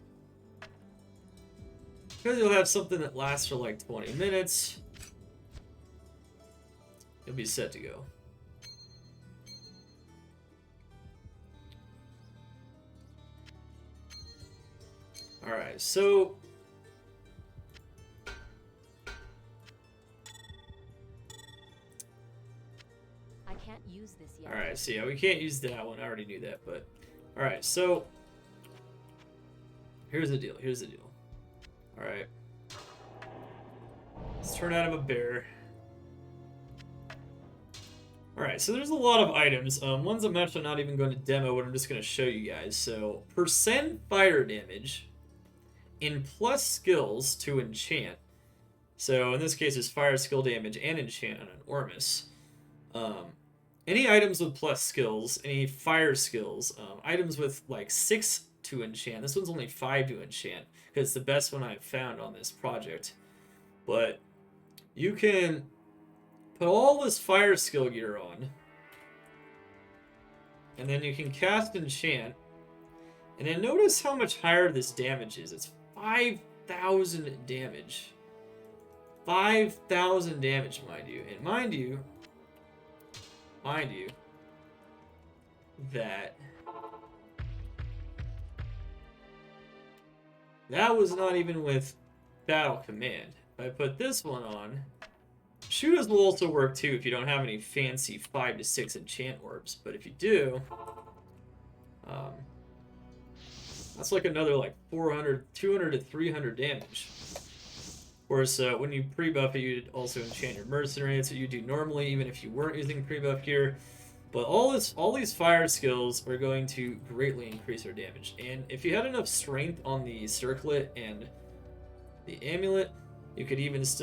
S1: because you'll have something that lasts for like 20 minutes, you'll be set to go. Alright, so
S2: I can't use this yet.
S1: alright, so yeah, we can't use that one. I already knew that, but alright, so here's the deal. Alright. Let's turn out of a bear. Alright, so there's a lot of items. Ones I'm actually not even going to demo, but I'm just going to show you guys. So, percent fire damage in plus skills to enchant. So, in this case, it's fire skill damage and enchant on an Ormus. Any items with plus skills, any fire skills, items with like 6 to enchant. This one's only 5 to enchant, because it's the best one I've found on this project. But you can put all this fire skill gear on, and then you can cast enchant, and then notice how much higher this damage is. It's 5,000 damage. 5,000 damage, mind you. And mind you, that was not even with Battle Command. If I put this one on, Shooters will also work too if you don't have any fancy 5 to 6 enchant orbs. But if you do, that's like another like 200 to 300 damage. Of course, when you pre-buff it, you'd also enchant your Mercenary. That's what you do normally, even if you weren't using pre-buff gear. But all these fire skills are going to greatly increase our damage. And if you had enough strength on the circlet and the amulet, you could use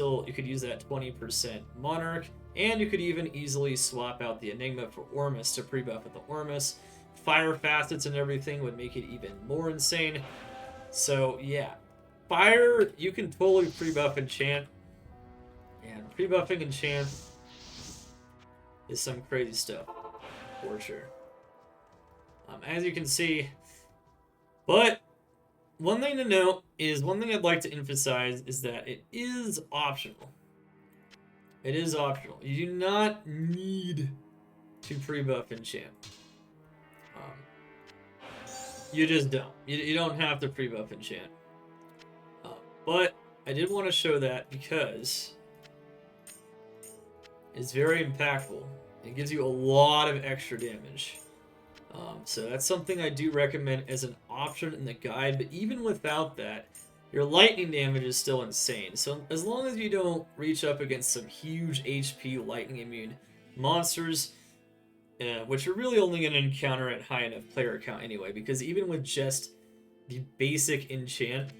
S1: that 20% Monarch, and you could even easily swap out the Enigma for Ormus to pre-buff with the Ormus. Fire facets and everything would make it even more insane. So yeah, fire, you can totally pre-buff enchant, and pre-buffing enchant is some crazy stuff for sure. As you can see, but one thing to note is, one thing I'd like to emphasize is that it is optional. It is optional. You do not need to pre-buff enchant. You just don't. You don't have to pre-buff enchant. But I did want to show that because it's very impactful. It gives you a lot of extra damage. So that's something I do recommend as an option in the guide, but even without that, your lightning damage is still insane. So as long as you don't reach up against some huge HP lightning immune monsters, which you're really only going to encounter at high enough player count anyway, because even with just the basic enchant,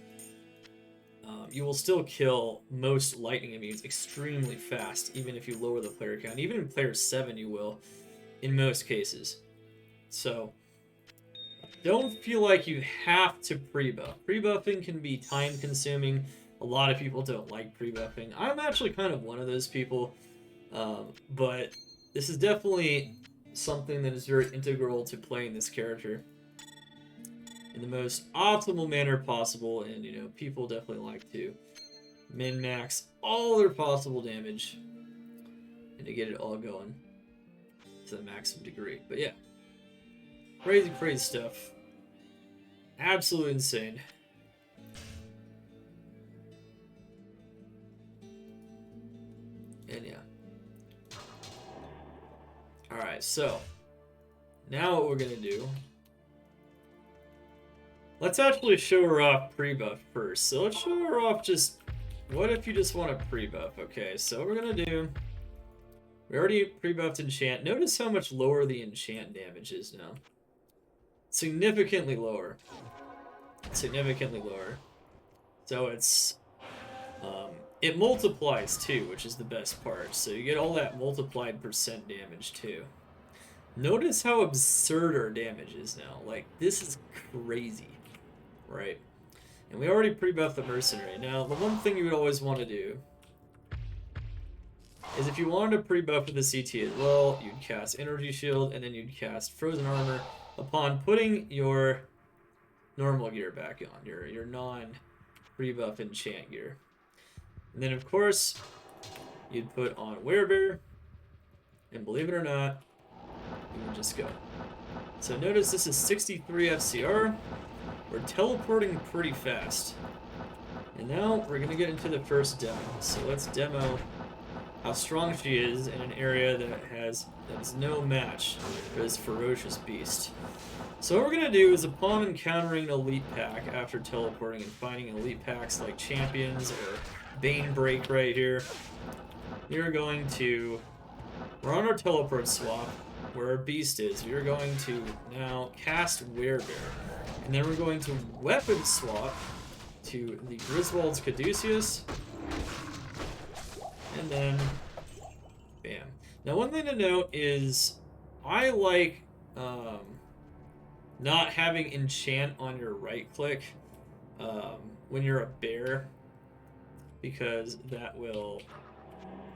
S1: you will still kill most lightning immunes extremely fast, even if you lower the player count. Even in player 7 you will, in most cases. So, don't feel like you have to pre-buff. Pre-buffing can be time-consuming. A lot of people don't like pre-buffing. I'm actually kind of one of those people, but this is definitely something that is very integral to playing this character in the most optimal manner possible, and you know, people definitely like to min-max all their possible damage and to get it all going to the maximum degree. But yeah, crazy stuff. Absolutely insane. And yeah. Alright, so now what we're gonna do, let's actually show her off pre-buff first. So let's show her off just, what if you just want to pre-buff? Okay, so what we're gonna do We already pre-buffed Enchant. Notice how much lower the Enchant damage is now. Significantly lower. Significantly lower. So it's... it multiplies too, which is the best part. So you get all that multiplied percent damage too. Notice how absurd our damage is now. Like, this is crazy. Right? And we already pre-buffed the Mercenary. Now, the one thing you would always want to do is if you wanted to pre-buff with the CT as well, you'd cast Energy Shield, and then you'd cast Frozen Armor upon putting your normal gear back on, your non-pre-buff enchant gear. And then, of course, you'd put on Werebear, and believe it or not, you would just go. So notice this is 63 FCR. We're teleporting pretty fast. And now we're going to get into the first demo. So let's demo how strong she is in an area that is no match for this ferocious beast. So what we're going to do is upon encountering an elite pack after teleporting and finding elite packs like Champions or Bane Break right here, we're going to... We're on our teleport swap where our beast is. We're going to now cast Werebear. And then we're going to weapon swap to the Griswold's Caduceus. And then, bam. Now, one thing to note is I like not having enchant on your right click when you're a bear, because that will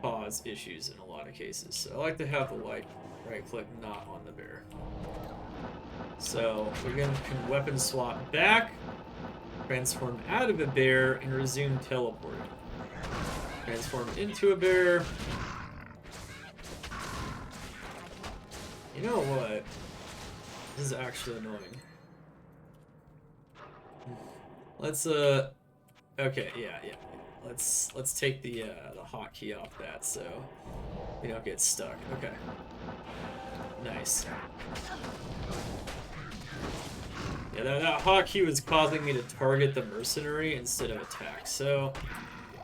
S1: cause issues in a lot of cases. So I like to have the right click not on the bear. So we're going to weapon swap back, transform out of a bear, and resume teleporting. Transform into a bear. You know what? This is actually annoying. Let's okay, yeah. Let's take the hotkey off that so we don't get stuck. Okay. Nice. Yeah, that hotkey was causing me to target the Mercenary instead of attack. So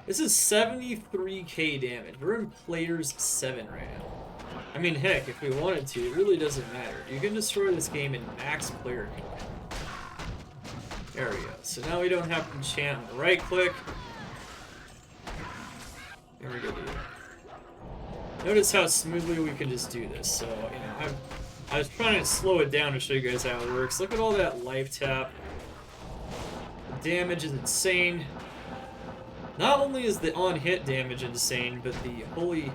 S1: this is 73k damage. We're in players 7 right now. I mean, heck, if we wanted to, it really doesn't matter. You can destroy this game in max player count. There we go. So now we don't have to enchant on the right click. There we go. Notice how smoothly we can just do this. So, you know, I was trying to slow it down to show you guys how it works. Look at all that life tap. The damage is insane. Not only is the on-hit damage insane, but the holy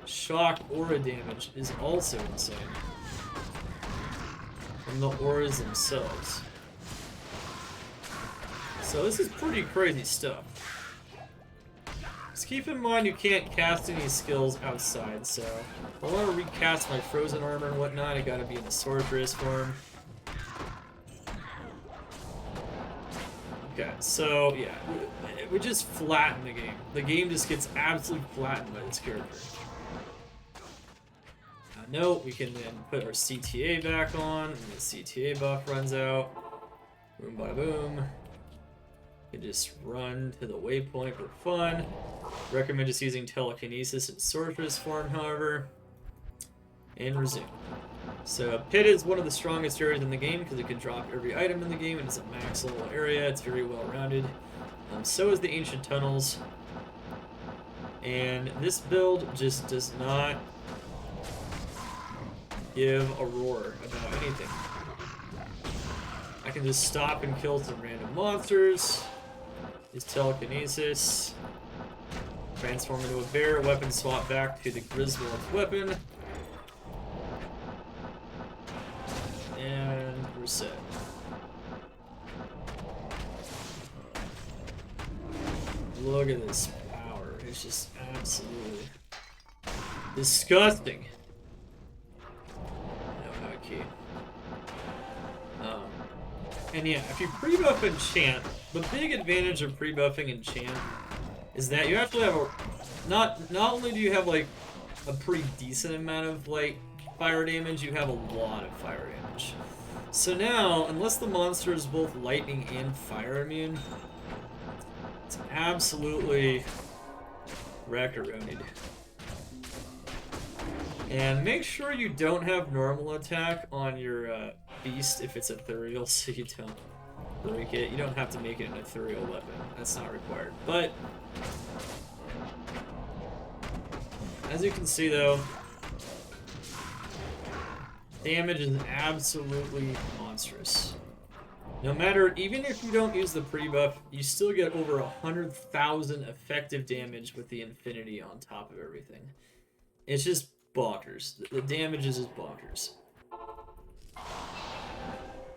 S1: shock aura damage is also insane. From the auras themselves. So this is pretty crazy stuff. Just keep in mind you can't cast any skills outside, so if I want to recast my frozen armor and whatnot, I gotta be in the Sorceress form. Okay, so yeah, we just flatten the game. The game just gets absolutely flattened by this character. Note, we can then put our CTA back on, and the CTA buff runs out. Boom, bada boom. You can just run to the waypoint for fun. Recommend just using telekinesis in Sorceress form, however. And resume. So Pit is one of the strongest areas in the game because it can drop every item in the game, and it's a max level area. It's very well rounded. So is the Ancient Tunnels. And this build just does not give a roar about anything. I can just stop and kill some random monsters. Use telekinesis. Transform into a bear. Weapon swap back to the Griswold's weapon. And we're set. Look at this power. It's just absolutely disgusting. And yeah, if you pre-buff Enchant, the big advantage of pre-buffing Enchant is that you actually have a... Not only do you have, like, a pretty decent amount of, like, fire damage, you have a lot of fire damage. So now, unless the monster is both lightning and fire immune, it's absolutely wreck-a-ronied. And make sure you don't have normal attack on your beast if it's ethereal, so you don't break it. You don't have to make it an ethereal weapon. That's not required. But as you can see, though, damage is absolutely monstrous. No matter, even if you don't use the pre-buff, you still get over 100,000 effective damage with the infinity on top of everything. It's just bonkers. The damage is just bonkers.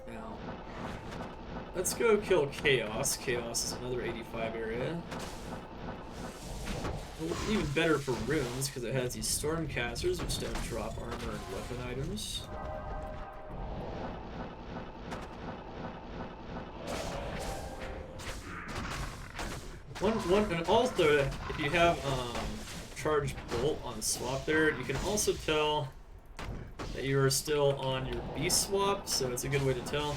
S1: Now, let's go kill Chaos. Chaos is another 85 area. Even better for runes, because it has these Stormcasters, which don't drop armor and weapon items. And also, if you have charged bolt on swap there, you can also tell that you are still on your beast swap, so it's a good way to tell.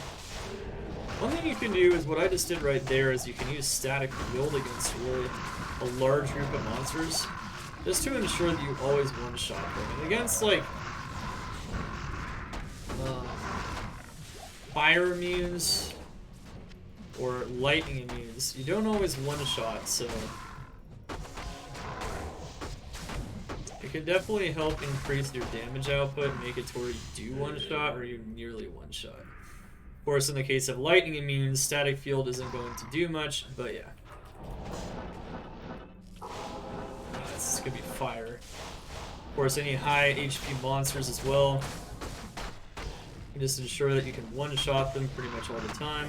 S1: One thing you can do is what I just did right there is you can use static field against really a large group of monsters, just to ensure that you always one-shot them. And against like fire immunes or lightning immunes, you don't always one-shot, so it can definitely help increase your damage output and make it to where you do one-shot or you nearly one-shot. Of course, in the case of lightning immunes, static field isn't going to do much, but yeah. This is gonna be fire. Of course, any high HP monsters as well. You just ensure that you can one-shot them pretty much all the time.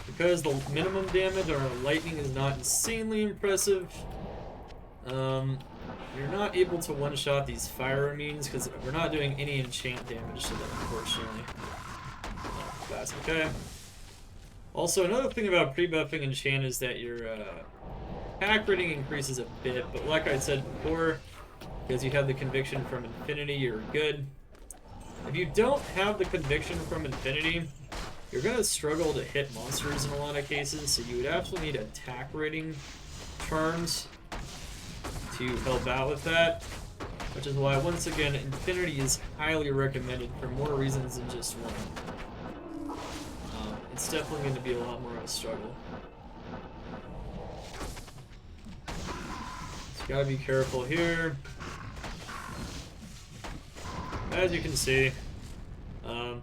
S1: Because the minimum damage on lightning is not insanely impressive, you're not able to one-shot these fire immunes because we're not doing any enchant damage to them, unfortunately. That's okay. Also, another thing about pre-buffing enchant is that your attack rating increases a bit, but like I said before, because you have the conviction from infinity, you're good. If you don't have the conviction from infinity, you're going to struggle to hit monsters in a lot of cases, so you would actually need attack rating charms to help out with that, which is why, once again, infinity is highly recommended for more reasons than just one. It's definitely going to be a lot more of a struggle. So gotta be careful here. As you can see,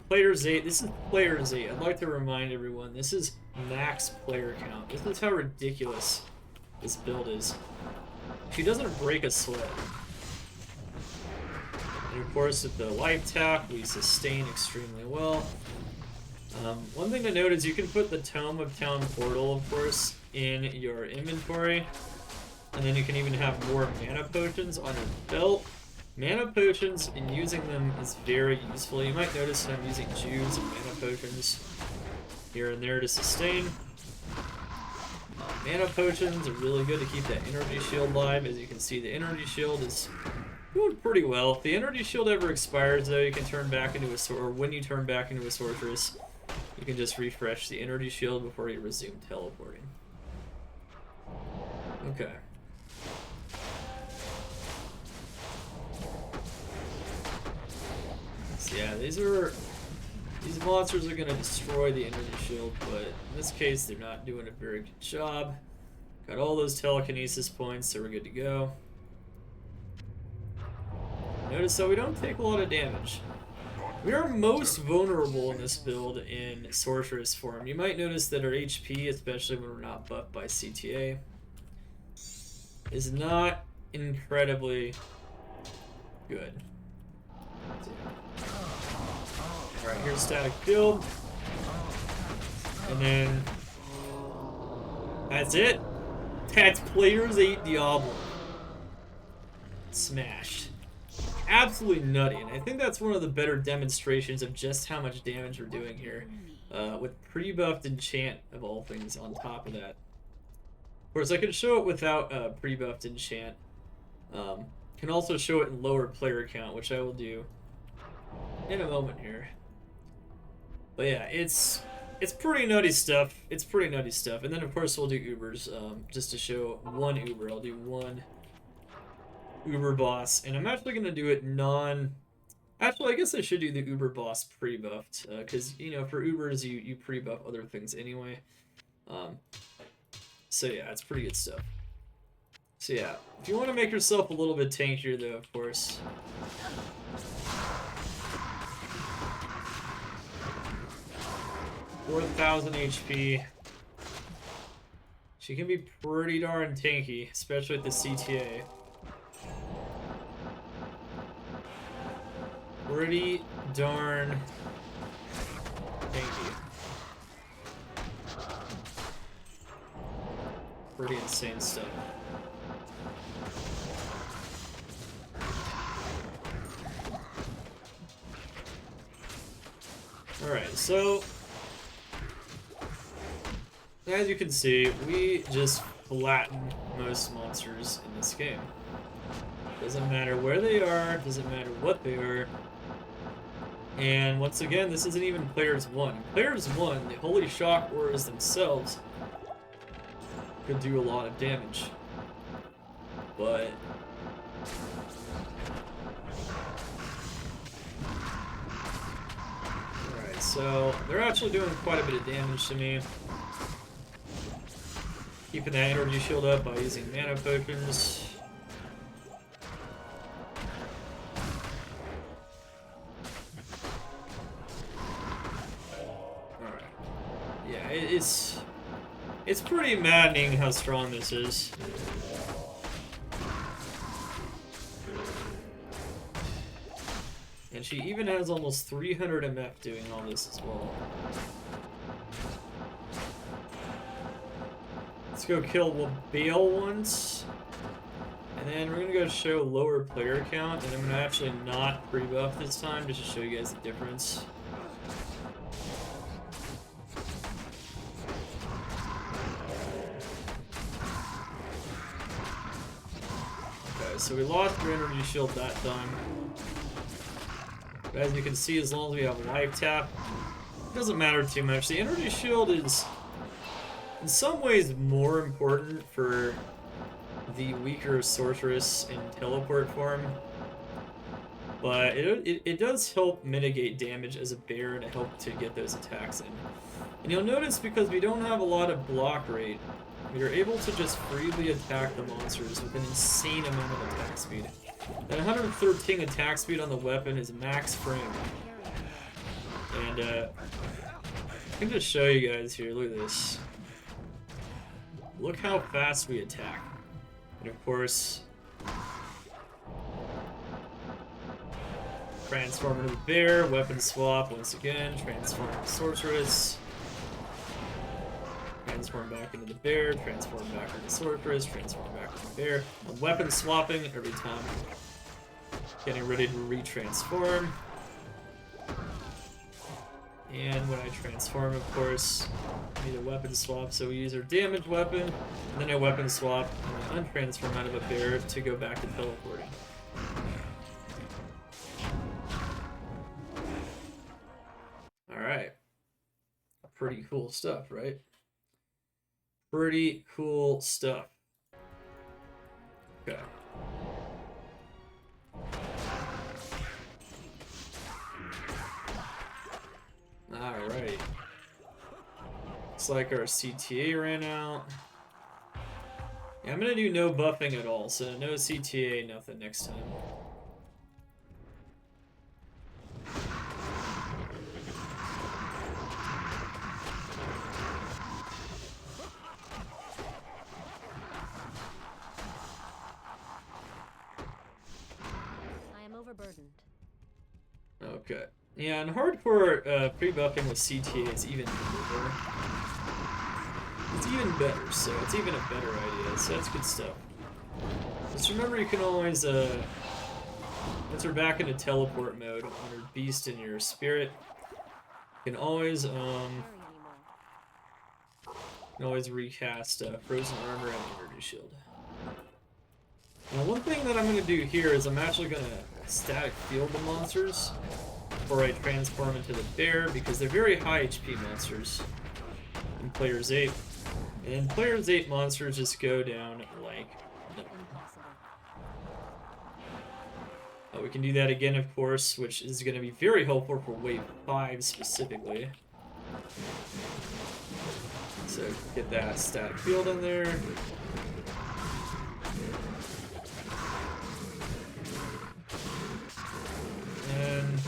S1: players 8, this is players 8. I'd like to remind everyone, this is max player count. This is how ridiculous this build is. She doesn't break a sweat. And of course, with the life tap, we sustain extremely well. One thing to note is you can put the Tome of Town Portal, of course, in your inventory. And then you can even have more mana potions on your belt. Mana potions, and using them is very useful. You might notice that I'm using Juice and mana potions here and there to sustain. Mana potions are really good to keep that energy shield alive. As you can see, the energy shield is doing pretty well. If the energy shield ever expires, though, you can turn back into a or when you turn back into a sorceress, you can just refresh the energy shield before you resume teleporting. Okay. So yeah, these monsters are gonna destroy the energy shield, but in this case, they're not doing a very good job. Got all those telekinesis points, so we're good to go. Notice that we don't take a lot of damage. We are most vulnerable in this build in Sorceress form. You might notice that our HP, especially when we're not buffed by CTA, is not incredibly good. Alright, here's static field. And then that's it. That's players 8 Diablo. Smashed. Absolutely nutty, and I think that's one of the better demonstrations of just how much damage we're doing here. With pre-buffed enchant, of all things, on top of that. Of course, I can show it without pre-buffed enchant. Can also show it in lower player count, which I will do in a moment here. But yeah, it's pretty nutty stuff. It's pretty nutty stuff. And then, of course, we'll do Ubers, just to show one Uber. I'll do one Uber Boss, and I'm actually going to do it non... Actually, I guess I should do the Uber Boss pre-buffed, because, you know, for Ubers, you pre-buff other things anyway. So yeah, it's pretty good stuff. So yeah, if you want to make yourself a little bit tankier though, of course. 4,000 HP. She can be pretty darn tanky, especially with the CTA. Pretty darn tanky. Pretty insane stuff. Alright, so as you can see, we just flatten most monsters in this game. Doesn't matter where they are, doesn't matter what they are. And once again, this isn't even Players 1. In Players 1, the Holy Shock Auras themselves could do a lot of damage. But alright, so they're actually doing quite a bit of damage to me. Keeping that energy shield up by using mana potions. Alright. Yeah, it's pretty maddening how strong this is. And she even has almost 300 MF doing all this as well. Let's go kill Baal once. And then we're gonna go show lower player count, and I'm gonna actually not pre-buff this time just to show you guys the difference. Okay, so we lost our energy shield that time. But as you can see, as long as we have life tap, it doesn't matter too much. The energy shield is in some ways more important for the weaker Sorceress in teleport form, but it does help mitigate damage as a bear to help to get those attacks in. And you'll notice because we don't have a lot of block rate, we are able to just freely attack the monsters with an insane amount of attack speed. That 113 attack speed on the weapon is max frame. And I can just show you guys here, look at this. Look how fast we attack. And of course, transform into the bear, weapon swap once again, transform into Sorceress. Transform back into the bear, transform back into Sorceress, transform back into the bear. I'm weapon swapping every time. Getting ready to retransform. And when I transform, of course, I need a weapon swap, so we use our damage weapon, and then a weapon swap, and then untransform out of a bear to go back to teleporting. Alright. Pretty cool stuff, right? Pretty cool stuff. Okay. Alright. Looks like our CTA ran out. Yeah, I'm gonna do no buffing at all, so no CTA, nothing next time.
S2: I am overburdened.
S1: Okay. Yeah, and hardcore pre-buffing with CTA is even better. It's even better, so it's even a better idea, so that's good stuff. Just remember you can always, once we're back into teleport mode, on your beast and your spirit, you can always, recast Frozen Armor and Energy Shield. Now one thing that I'm going to do here is I'm actually going to static field the monsters before I transform into the bear, because they're very high HP monsters in Players 8. And Players 8 monsters just go down like no.
S2: Impossible.
S1: We can do that again, of course, which is going to be very helpful for wave 5 specifically. So get that static field in there. And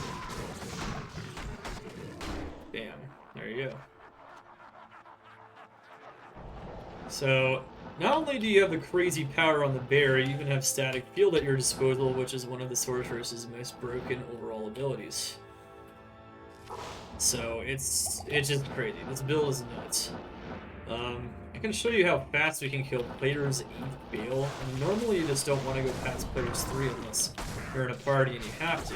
S1: bam, there you go. So not only do you have the crazy power on the bear, you even have static field at your disposal, which is one of the sorceress's most broken overall abilities. So it's just crazy. This build is nuts. I can show you how fast we can kill players 8 Baal. And normally you just don't want to go past players 3 unless you're in a party and you have to.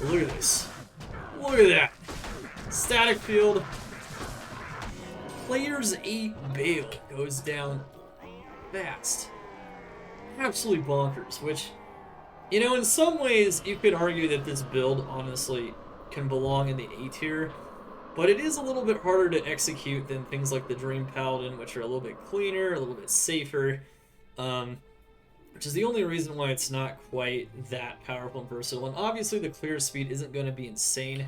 S1: But look at this. Look at that. Static field. Players 8 Baal goes down fast. Absolutely bonkers, which, you know, in some ways you could argue that this build honestly can belong in the A tier, but it is a little bit harder to execute than things like the Dream Paladin, which are a little bit cleaner, a little bit safer, which is the only reason why it's not quite that powerful and versatile. And obviously the clear speed isn't going to be insane,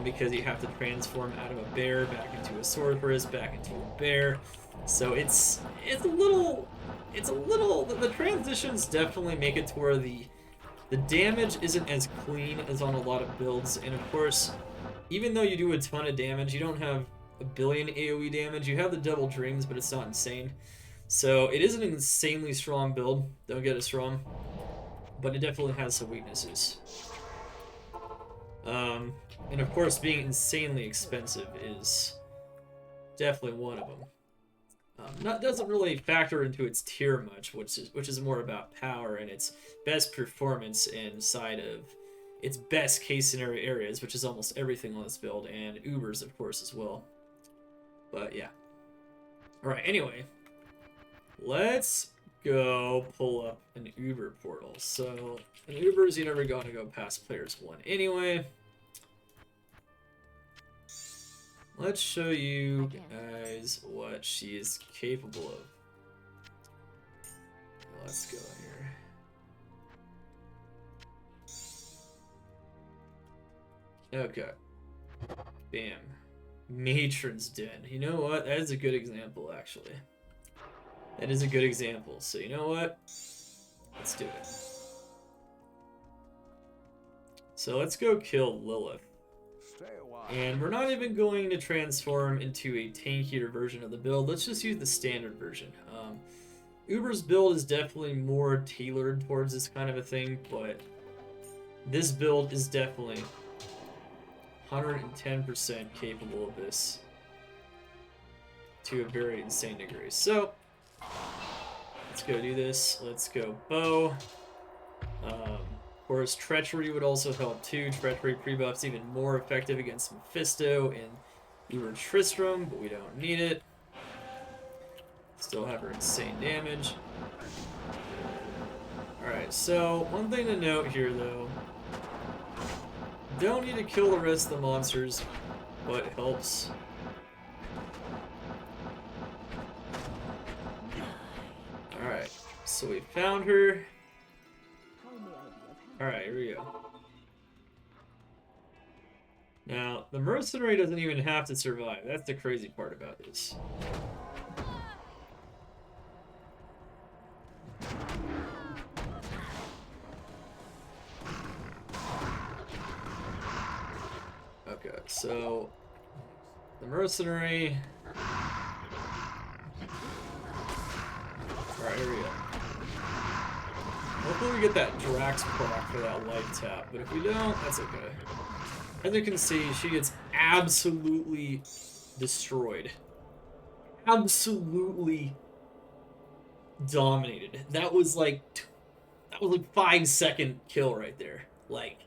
S1: because you have to transform out of a bear back into a sorceress, back into a bear. So it's a little the transitions definitely make it to where the damage isn't as clean as on a lot of builds. And of course, even though you do a ton of damage, you don't have a billion AoE damage. You have the double dreams, but it's not insane. So it is an insanely strong build, don't get us wrong, but it definitely has some weaknesses. And of course, being insanely expensive is definitely one of them. Doesn't really factor into its tier much, which is more about power and its best performance inside of its best case scenario areas, which is almost everything on this build, and Ubers, of course, as well. But yeah. Alright, anyway. Let's go pull up an Uber portal. So, in Ubers, you're never going to go past players 1 anyway. Let's show you guys what she is capable of. Let's go here. Okay. Bam. Matron's Den. You know what? That is a good example, actually. That is a good example. So you know what? Let's do it. So let's go kill Lilith. And we're not even going to transform into a tankier version of the build. Let's just use the standard version. Uber's build is definitely more tailored towards this kind of a thing, but this build is definitely 110% capable of this to a very insane degree. So, let's go do this. Let's go bow. Of course, Treachery would also help too. Treachery prebuff's even more effective against Mephisto and Uber Tristram, but we don't need it. Still have her insane damage. Alright, so one thing to note here though. Don't need to kill the rest of the monsters, but it helps. Alright, so we found her. Alright, here we go. Now, the Mercenary doesn't even have to survive. That's the crazy part about this. Okay, so the Mercenary. Alright, here we go. Hopefully we get that Drax proc for that life tap, but if we don't, that's okay. As you can see, she gets absolutely destroyed. Absolutely dominated. That was like 5-second kill right there. Like,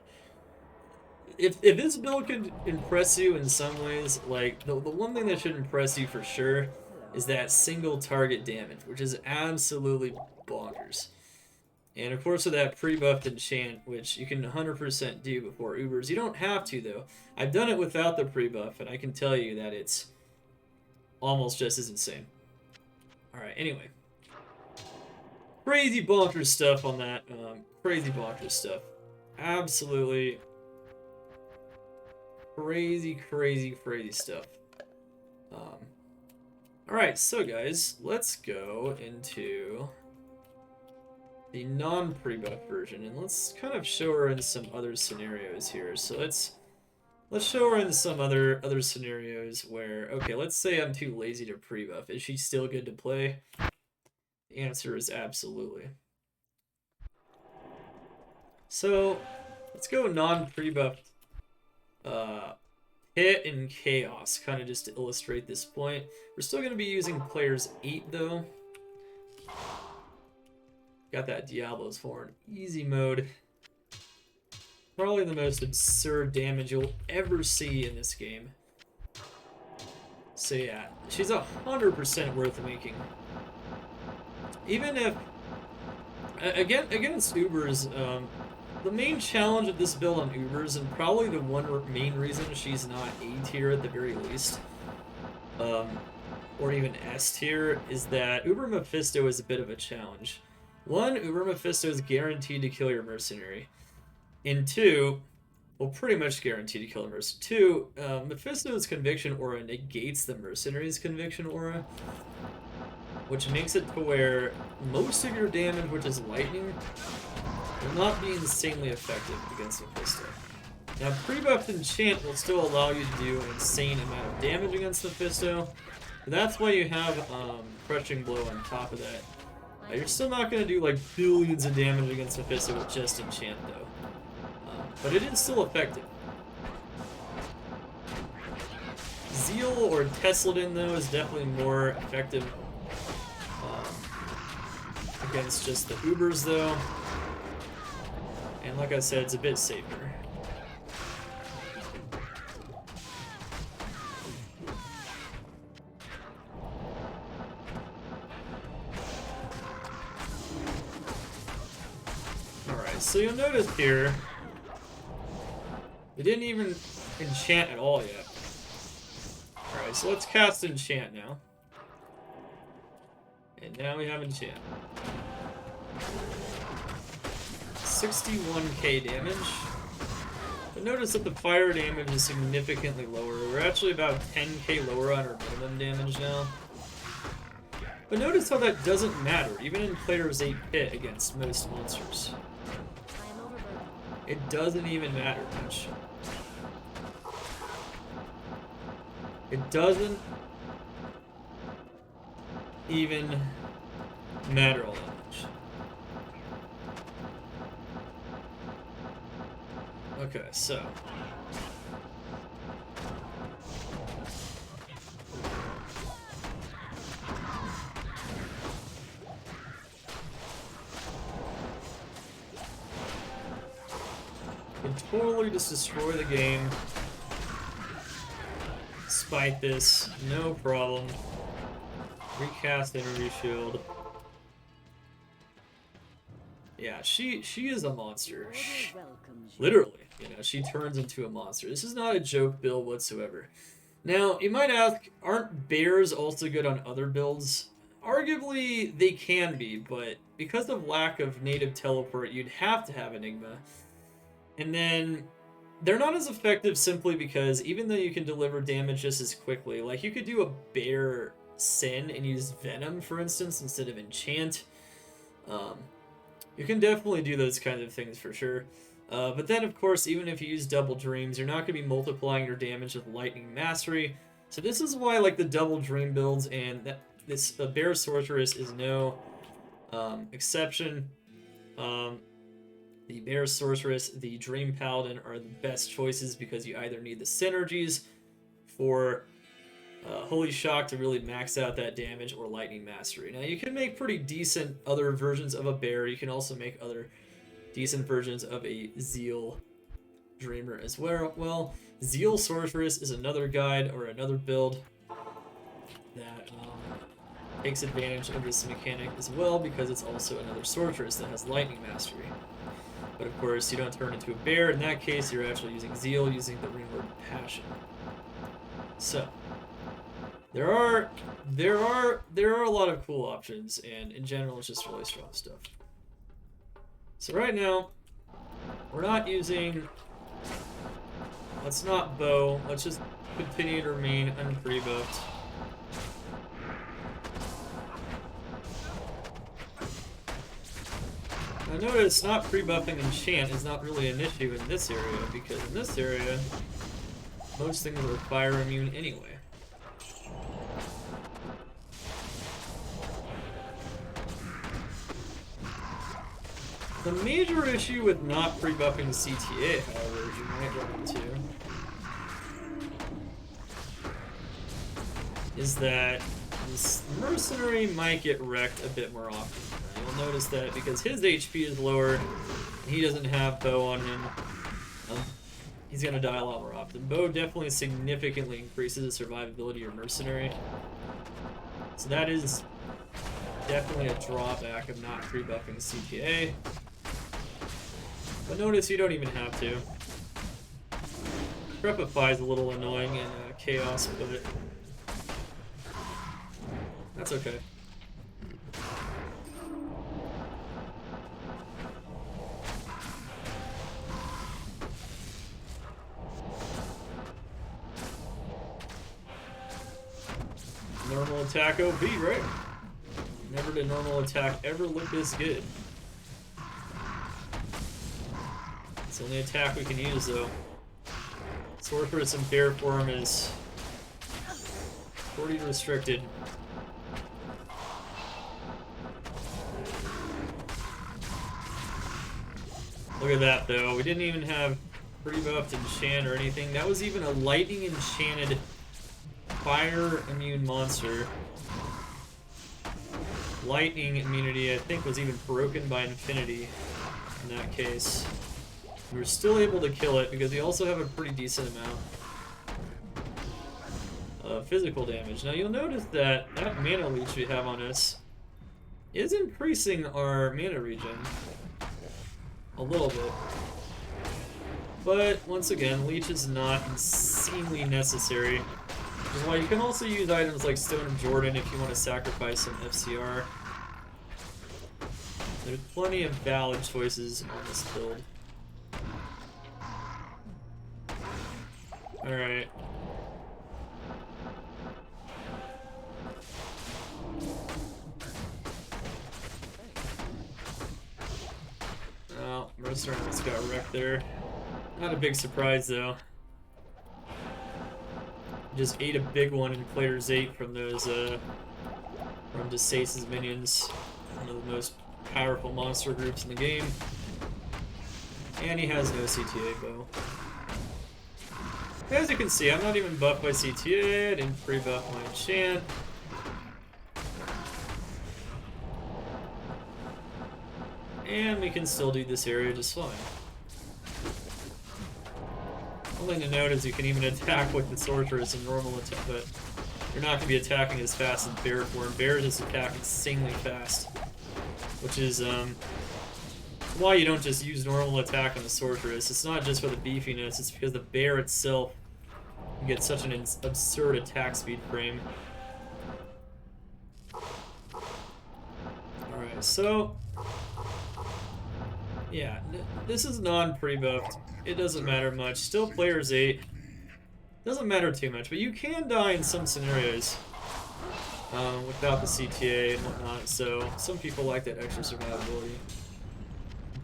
S1: if this build could impress you in some ways, like the one thing that should impress you for sure is that single target damage, which is absolutely bonkers. And of course with that pre-buffed enchant, which you can 100% do before Ubers. You don't have to though. I've done it without the pre-buff, and I can tell you that it's almost just as insane. Alright, anyway. Crazy bonkers stuff on that. Crazy bonkers stuff. Absolutely crazy, crazy, crazy stuff. Alright, so guys, let's go into the non-prebuff version, and let's kind of show her in some other scenarios here. So let's show her in some other scenarios where, okay, let's say I'm too lazy to prebuff. Is she still good to play? The answer is absolutely. So let's go non-prebuffed hit and chaos, kind of just to illustrate this point. We're still going to be using players 8 though. Got that Diablo's Horn easy mode. Probably the most absurd damage you'll ever see in this game. So yeah, she's 100% worth making. Even if, against Ubers, the main challenge of this build on Ubers, and probably the one main reason she's not A tier at the very least, or even S tier, is that Uber Mephisto is a bit of a challenge. One, Uber Mephisto is guaranteed to kill your Mercenary. And two, well, pretty much guaranteed to kill the Mercenary. Two, Mephisto's Conviction Aura negates the Mercenary's Conviction Aura, which makes it to where most of your damage, which is lightning, will not be insanely effective against Mephisto. Now, pre-buffed Enchant will still allow you to do an insane amount of damage against Mephisto. That's why you have Crushing Blow on top of that. You're still not going to do like billions of damage against Mephisto with just Enchant though. But it is still effective. Zeal or Tesladin though is definitely more effective against just the Ubers though. And like I said, it's a bit safer. Alright, so you'll notice here, we didn't even enchant at all yet. Alright, so let's cast Enchant now. And now we have Enchant. 61k damage. But notice that the fire damage is significantly lower. We're actually about 10k lower on our minimum damage now. But notice how that doesn't matter, even in players 8 pit against most monsters. It doesn't even matter much. It doesn't even matter all that much. Okay, so. You can totally just destroy the game. Spite this, no problem. Recast Energy Shield. Yeah, she is a monster. Literally, you know, she turns into a monster. This is not a joke build whatsoever. Now, you might ask, aren't bears also good on other builds? Arguably, they can be, but because of lack of native teleport, you'd have to have Enigma. And then, they're not as effective simply because even though you can deliver damage just as quickly, like you could do a bear Sin and use Venom, for instance, instead of Enchant. You can definitely do those kinds of things for sure. But then, of course, even if you use Double Dreams, you're not going to be multiplying your damage with Lightning Mastery. So this is why, like, the Double Dream builds and this Bear Sorceress is no exception. The Bear Sorceress, the Dream Paladin are the best choices because you either need the synergies for Holy Shock to really max out that damage, or Lightning Mastery. Now, you can make pretty decent other versions of a Bear. You can also make other decent versions of a Zeal Dreamer as well. Zeal Sorceress is another guide or another build that takes advantage of this mechanic as well because it's also another Sorceress that has Lightning Mastery. But of course, you don't turn into a bear. In that case, you're actually using Zeal, using the Ringward Passion. So, There are a lot of cool options, and in general, it's just really strong stuff. So right now, we're not using. Let's not bow. Let's just continue to remain unprebuffed. Now notice not pre-buffing Enchant is not really an issue in this area, because in this area, most things are fire immune anyway. The major issue with not pre-buffing CTA, however, you might run into, is that this Mercenary might get wrecked a bit more often. You'll notice that because his HP is lower, and he doesn't have bow on him, he's gonna die a lot more often. Bow definitely significantly increases the survivability of your Mercenary. So that is definitely a drawback of not pre-buffing CTA. But notice you don't even have to. Prepify is a little annoying in Chaos, but that's okay. Normal attack OP, right? Never did normal attack ever look this good. It's the only attack we can use, though. Sorceress in bear form is pretty restricted. Look at that, though. We didn't even have pre-buffed enchant or anything. That was even a lightning enchanted fire immune monster. Lightning immunity, I think, was even broken by infinity in that case. We were still able to kill it because we also have a pretty decent amount of physical damage. Now you'll notice that that mana leech we have on us is increasing our mana regen a little bit. But once again, leech is not insanely necessary. Which is why you can also use items like Stone of Jordan if you want to sacrifice some FCR. There's plenty of valid choices on this build. Alright. Oh, Mercenary almost got wrecked there. Not a big surprise though. Just ate a big one in Player's 8 from those, from Desace's minions. One of the most powerful monster groups in the game. And he has no CTA bow. As you can see, I'm not even buffed by CTA, I didn't pre-buff my enchant. And we can still do this area just fine. One thing to note is you can even attack with the Sorceress in normal attack, but you're not going to be attacking as fast as Bear form. Bear just attack insanely fast, which is why you don't just use normal attack on the Sorceress. It's not just for the beefiness, it's because the Bear itself can get such an absurd attack speed frame. Alright, so yeah, this is non-pre-buffed. It doesn't matter much. Still Player's 8. Doesn't matter too much, but you can die in some scenarios without the CTA and whatnot, so some people like that extra survivability.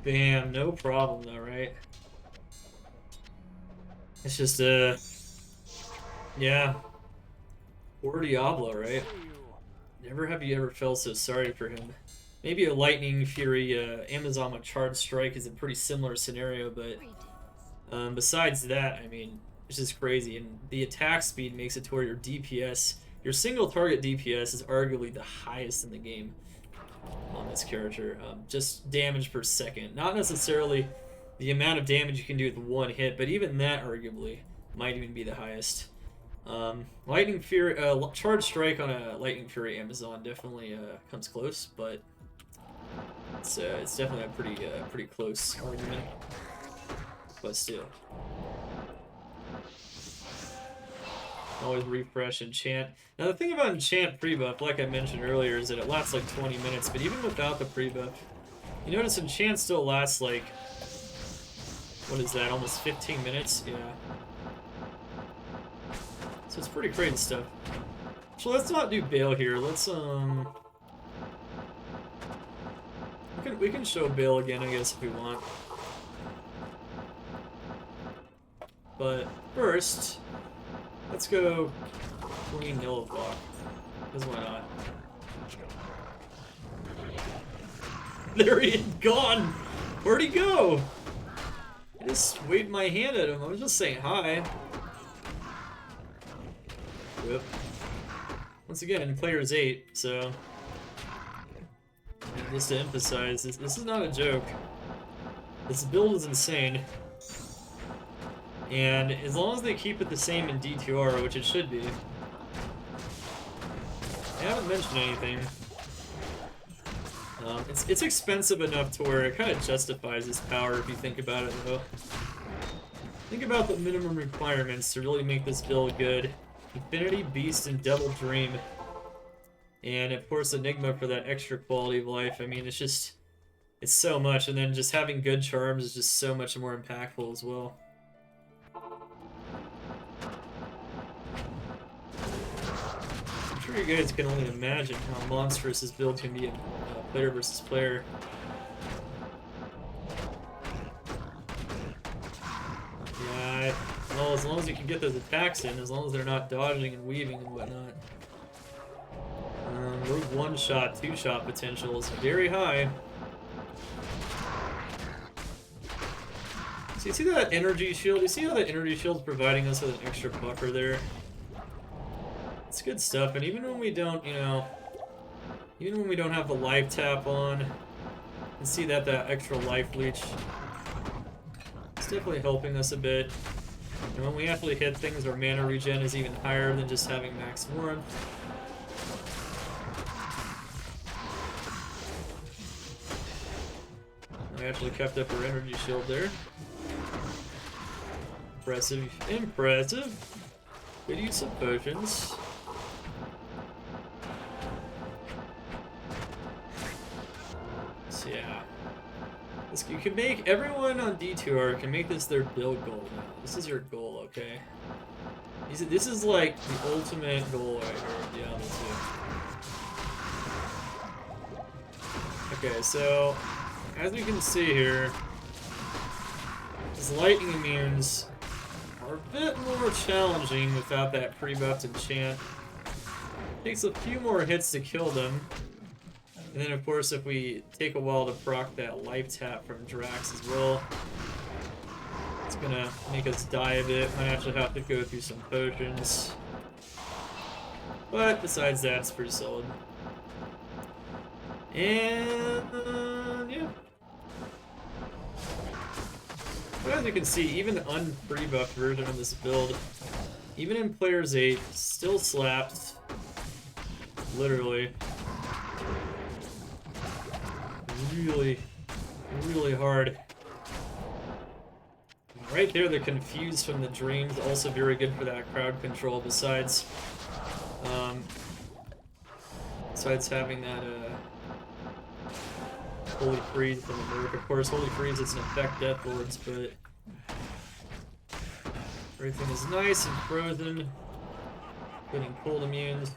S1: Bam, no problem though, right? It's just, yeah. Poor Diablo, right? Never have you ever felt so sorry for him. Maybe a Lightning Fury Amazon with Charged Strike is a pretty similar scenario, but besides that, I mean, it's just crazy. And the attack speed makes it to where your DPS, your single target DPS is arguably the highest in the game on this character. Just damage per second. Not necessarily the amount of damage you can do with one hit, but even that arguably might even be the highest. Lightning Fury, Charged Strike on a Lightning Fury Amazon definitely comes close, but it's definitely a pretty close argument. But still. always refresh Enchant. Now the thing about Enchant pre-buff, like I mentioned earlier, is that it lasts like 20 minutes, but even without the pre-buff, you notice Enchant still lasts like, what is that, almost 15 minutes? Yeah. So it's pretty crazy stuff. So let's not do Baal here. Let's we can show Baal again, I guess, if we want. But first, let's go Queen Lilith. Because why not? There he is, gone! Where'd he go? I just waved my hand at him. I was just saying hi. Yep. Once again, player's 8, so... And just to emphasize, this is not a joke. This build is insane. And as long as they keep it the same in D2R, which it should be... I haven't mentioned anything. It's expensive enough to where it kind of justifies its power if you think about it, though. Think about the minimum requirements to really make this build good. Infinity, Beast, and Devil Dream. And of course Enigma for that extra quality of life. I mean, it's just... It's so much, and then just having good charms is just so much more impactful as well. I'm sure you guys can only imagine how monstrous this build can be in player versus player. Yeah, well, as long as you can get those attacks in, as long as they're not dodging and weaving and whatnot. Rogue 1-shot, 2-shot potential is very high. So you see that energy shield? You see how the energy shield's providing us with an extra buffer there? It's good stuff, and even when we don't, you know, even when we don't have the life tap on, you can see that extra life leech, it's definitely helping us a bit. And when we actually hit things, our mana regen is even higher than just having max warmth. We actually kept up our energy shield there. Impressive, impressive. Good use of potions. So yeah. You can make, everyone on D2R can make this their build goal now. This is your goal, okay? This is like the ultimate goal right here, Diablo 2. Okay, so as we can see here, his lightning immunes are a bit more challenging without that pre-buffed enchant. Takes a few more hits to kill them. And then of course if we take a while to proc that life tap from Drax as well, it's gonna make us die a bit. Might actually have to go through some potions. But besides that, it's pretty solid. And yeah. But as you can see, even the un-pre-buffed version of this build, even in Player's 8, still slaps. Literally. Really, really hard. Right there, the Confused from the Dreams, also very good for that crowd control, besides having that Holy Freeze from the Merc. Of course, Holy Freeze doesn't affect Death Lords, but everything is nice and frozen, including cold immunes.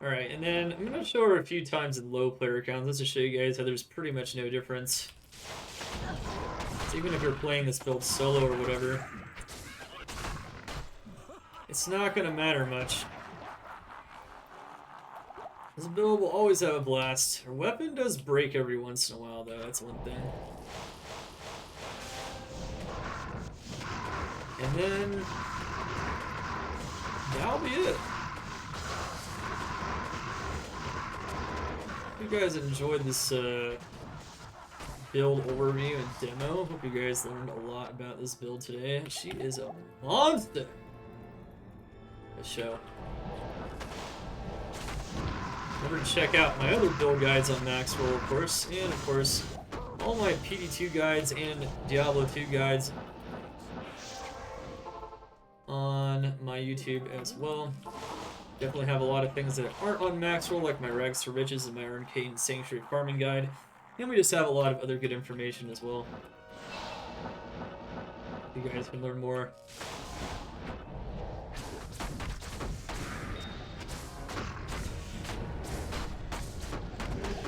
S1: Alright, and then I'm going to show her a few times in low player counts, just to show you guys how there's pretty much no difference. So even if you're playing this build solo or whatever, it's not going to matter much. This build will always have a blast. Her weapon does break every once in a while, though, that's one thing. And then that'll be it. Hope you guys enjoyed this build overview and demo. Hope you guys learned a lot about this build today. She is a monster. A show. Remember to check out my other build guides on Maxroll, of course, and of course all my PD2 guides and Diablo 2 guides on my YouTube as well. Definitely have a lot of things that aren't on Maxroll, like my Rags to Riches and my Arcane Sanctuary Farming Guide. And we just have a lot of other good information as well. You guys can learn more.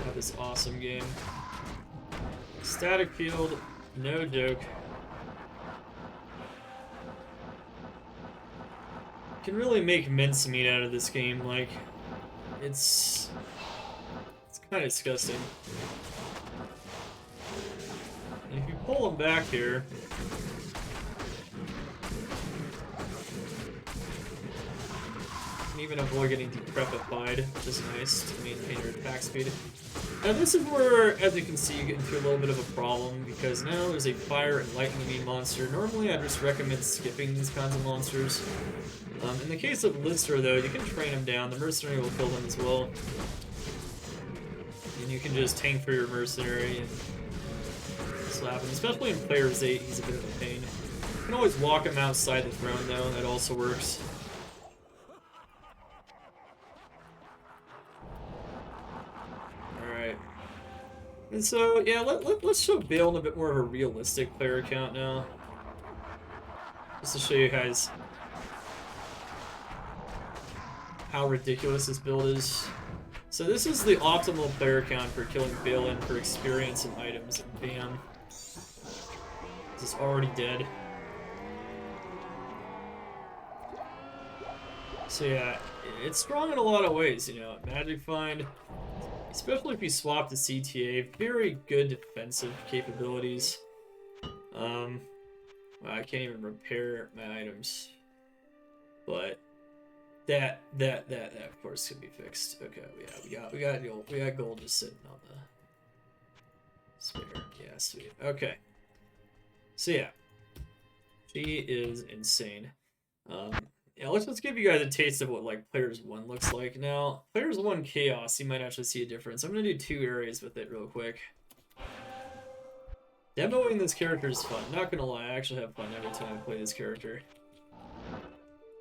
S1: Have this awesome game. Static field, no joke. Can really make mincemeat out of this game. Like, it's kind of disgusting. And if you pull them back here, you can even avoid getting decrepified, which is nice to maintain your attack speed. Now this is where, as you can see, you get into a little bit of a problem, because now there's a fire and lightning immune monster. Normally I just recommend skipping these kinds of monsters. In the case of Lister, though, you can train him down. The Mercenary will kill him as well. And you can just tank for your Mercenary and slap him. Especially in Player's 8, he's a bit of a pain. You can always walk him outside the throne, though. That also works. Alright. And so, yeah, let's show Baal in a bit more of a realistic player count now. Just to show you guys how ridiculous this build is. So this is the optimal player count for killing Baal for experience and items, and bam. This is already dead. So yeah, it's strong in a lot of ways, you know. Magic Find, especially if you swap to CTA, very good defensive capabilities. Well, I can't even repair my items, but that of course can be fixed. Okay, yeah, we got gold just sitting on the spare. Yeah, sweet. Okay. So yeah, she is insane. Yeah, let's give you guys a taste of what like Players 1 looks like. Now, Players 1 Chaos, you might actually see a difference. I'm gonna do 2 areas with it real quick. Demoing this character is fun. Not gonna lie, I actually have fun every time I play this character.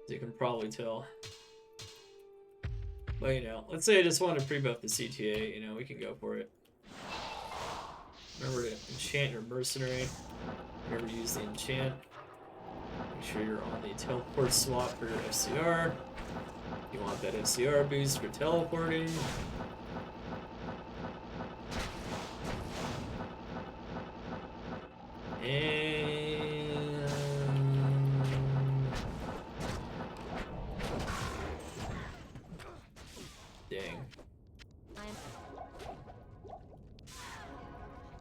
S1: As you can probably tell. But you know, let's say I just want to pre-buff the CTA, you know, we can go for it. Remember to enchant your Mercenary. Never use the enchant. Make sure you're on the teleport swap for your FCR. You want that FCR boost for teleporting. And dang.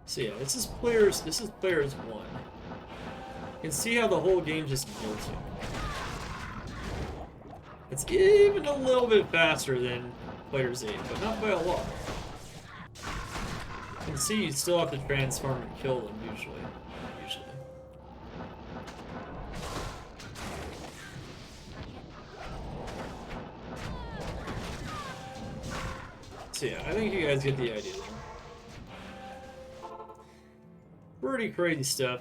S1: So yeah, this is players 1. You can see how the whole game just builds you. It's even a little bit faster than Players 8, but not by a lot. You can see you still have to transform and kill them usually. So yeah, I think you guys get the idea there. Pretty crazy stuff.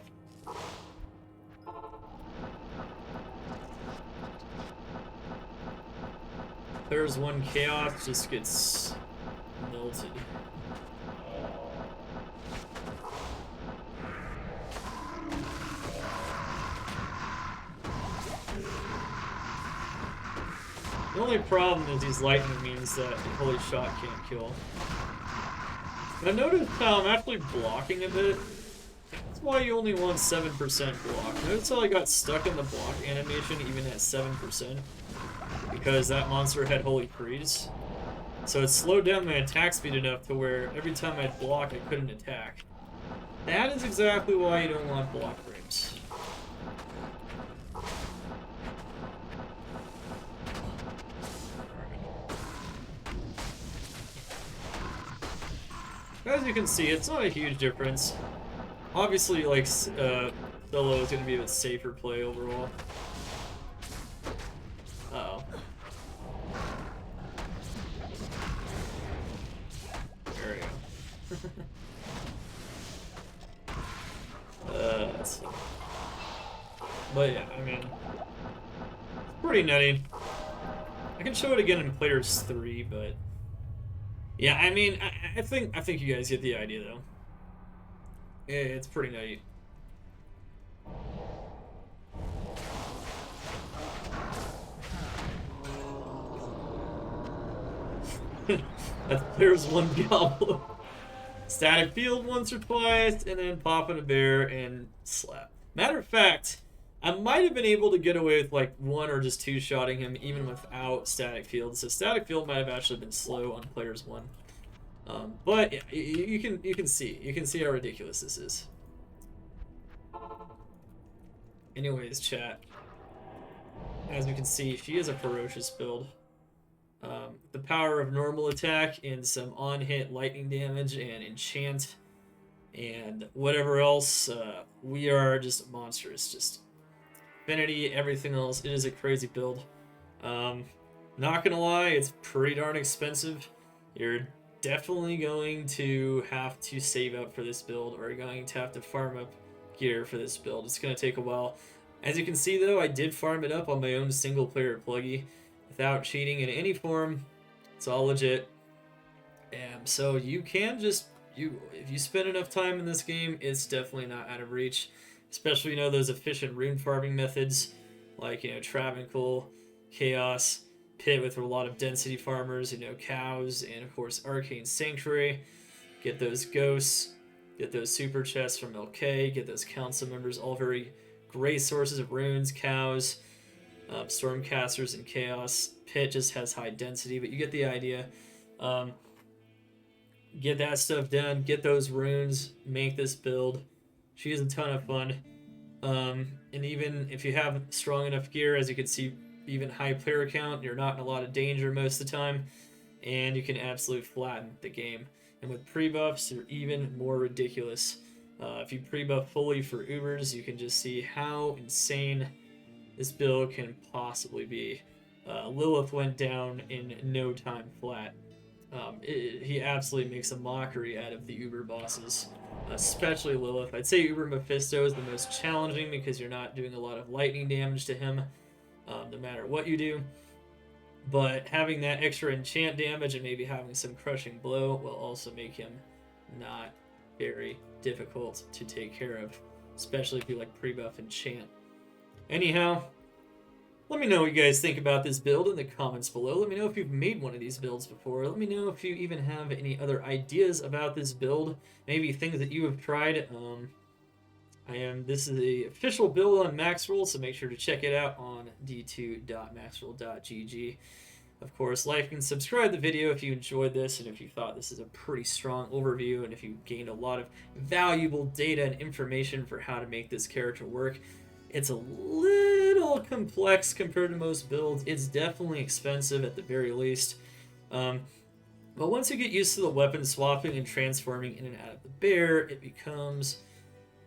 S1: Players 1 Chaos just gets melted. The only problem is these lightning means that the Holy Shot can't kill. And I've noticed how I'm actually blocking a bit. That's why you only want 7% block. Notice how I got stuck in the block animation even at 7%? Because that monster had Holy Freeze. So it slowed down my attack speed enough to where every time I'd block, I couldn't attack. That is exactly why you don't want block frames. As you can see, it's not a huge difference. Obviously, like, solo is going to be a bit safer play overall. Uh-oh. There we go. Let's see. But yeah, I mean, pretty nutty. I can show it again in Players 3, but yeah, I mean, I think you guys get the idea though. It's pretty nutty. That's Players 1 Diablo. Static field once or twice, and then pop in a bear and slap. Matter of fact, I might have been able to get away with like one or just two shotting him even without static field. So static field might have actually been slow on Players 1. But yeah, you can see how ridiculous this is. Anyways, chat. As we can see, she is a ferocious build. The power of normal attack and some on-hit lightning damage and enchant and whatever else, we are just monstrous. Just affinity, everything else. It is a crazy build. Not gonna lie, it's pretty darn expensive. You're definitely going to have to save up for this build, or you're going to have to farm up gear for this build. It's gonna take a while. As you can see though, I did farm it up on my own single player pluggy without cheating in any form. It's all legit. So you can just, if you spend enough time in this game, it's definitely not out of reach. Especially, those efficient rune farming methods like, Travancore, Chaos, Pit with a lot of density farmers, cows, and of course Arcane Sanctuary. Get those ghosts, get those super chests from LK, get those council members, all very great sources of runes, cows, Stormcasters, and Chaos. Pit just has high density, but you get the idea. Get that stuff done, get those runes, make this build. She is a ton of fun. And even if you have strong enough gear, as you can see, even high player count, you're not in a lot of danger most of the time, and you can absolutely flatten the game. And with pre-buffs, you're even more ridiculous. If you pre-buff fully for Ubers, you can just see how insane this build can possibly be. Lilith went down in no time flat. He absolutely makes a mockery out of the Uber bosses, especially Lilith. I'd say Uber Mephisto is the most challenging because you're not doing a lot of lightning damage to him, no matter what you do. But having that extra enchant damage and maybe having some crushing blow will also make him not very difficult to take care of, especially if you like pre-buff enchant. Anyhow, let me know what you guys think about this build in the comments below. Let me know if you've made one of these builds before. Let me know if you even have any other ideas about this build, maybe things that you have tried. This is the official build on Maxroll, so make sure to check it out on d2.maxroll.gg. Of course, like and subscribe the video if you enjoyed this and if you thought this is a pretty strong overview and if you gained a lot of valuable data and information for how to make this character work. It's a little complex compared to most builds. It's definitely expensive at the very least. But once you get used to the weapon swapping and transforming in and out of the bear, it becomes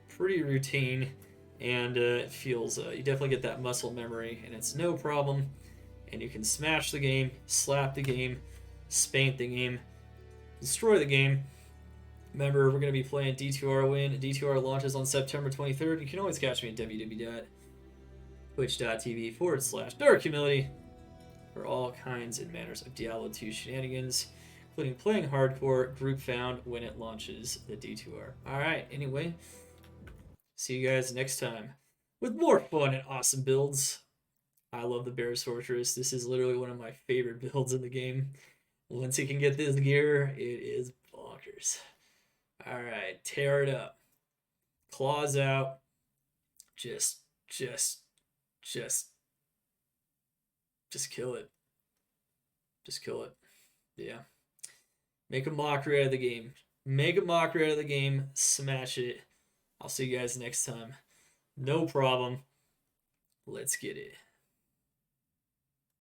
S1: pretty routine, and it feels, you definitely get that muscle memory, and it's no problem. And you can smash the game, slap the game, spank the game, destroy the game. Remember, we're going to be playing D2R Win. D2R launches on September 23rd. You can always catch me at www.twitch.tv/Dark Humility for all kinds and manners of Diablo II shenanigans, including playing hardcore, group found when it launches the D2R. Alright, anyway, see you guys next time with more fun and awesome builds. I love the Bear Sorceress. This is literally one of my favorite builds in the game. Once you can get this gear, it is bonkers. Alright, tear it up. Claws out. Just kill it. Just kill it. Yeah. Make a mockery out of the game. Make a mockery out of the game. Smash it. I'll see you guys next time. No problem. Let's get it.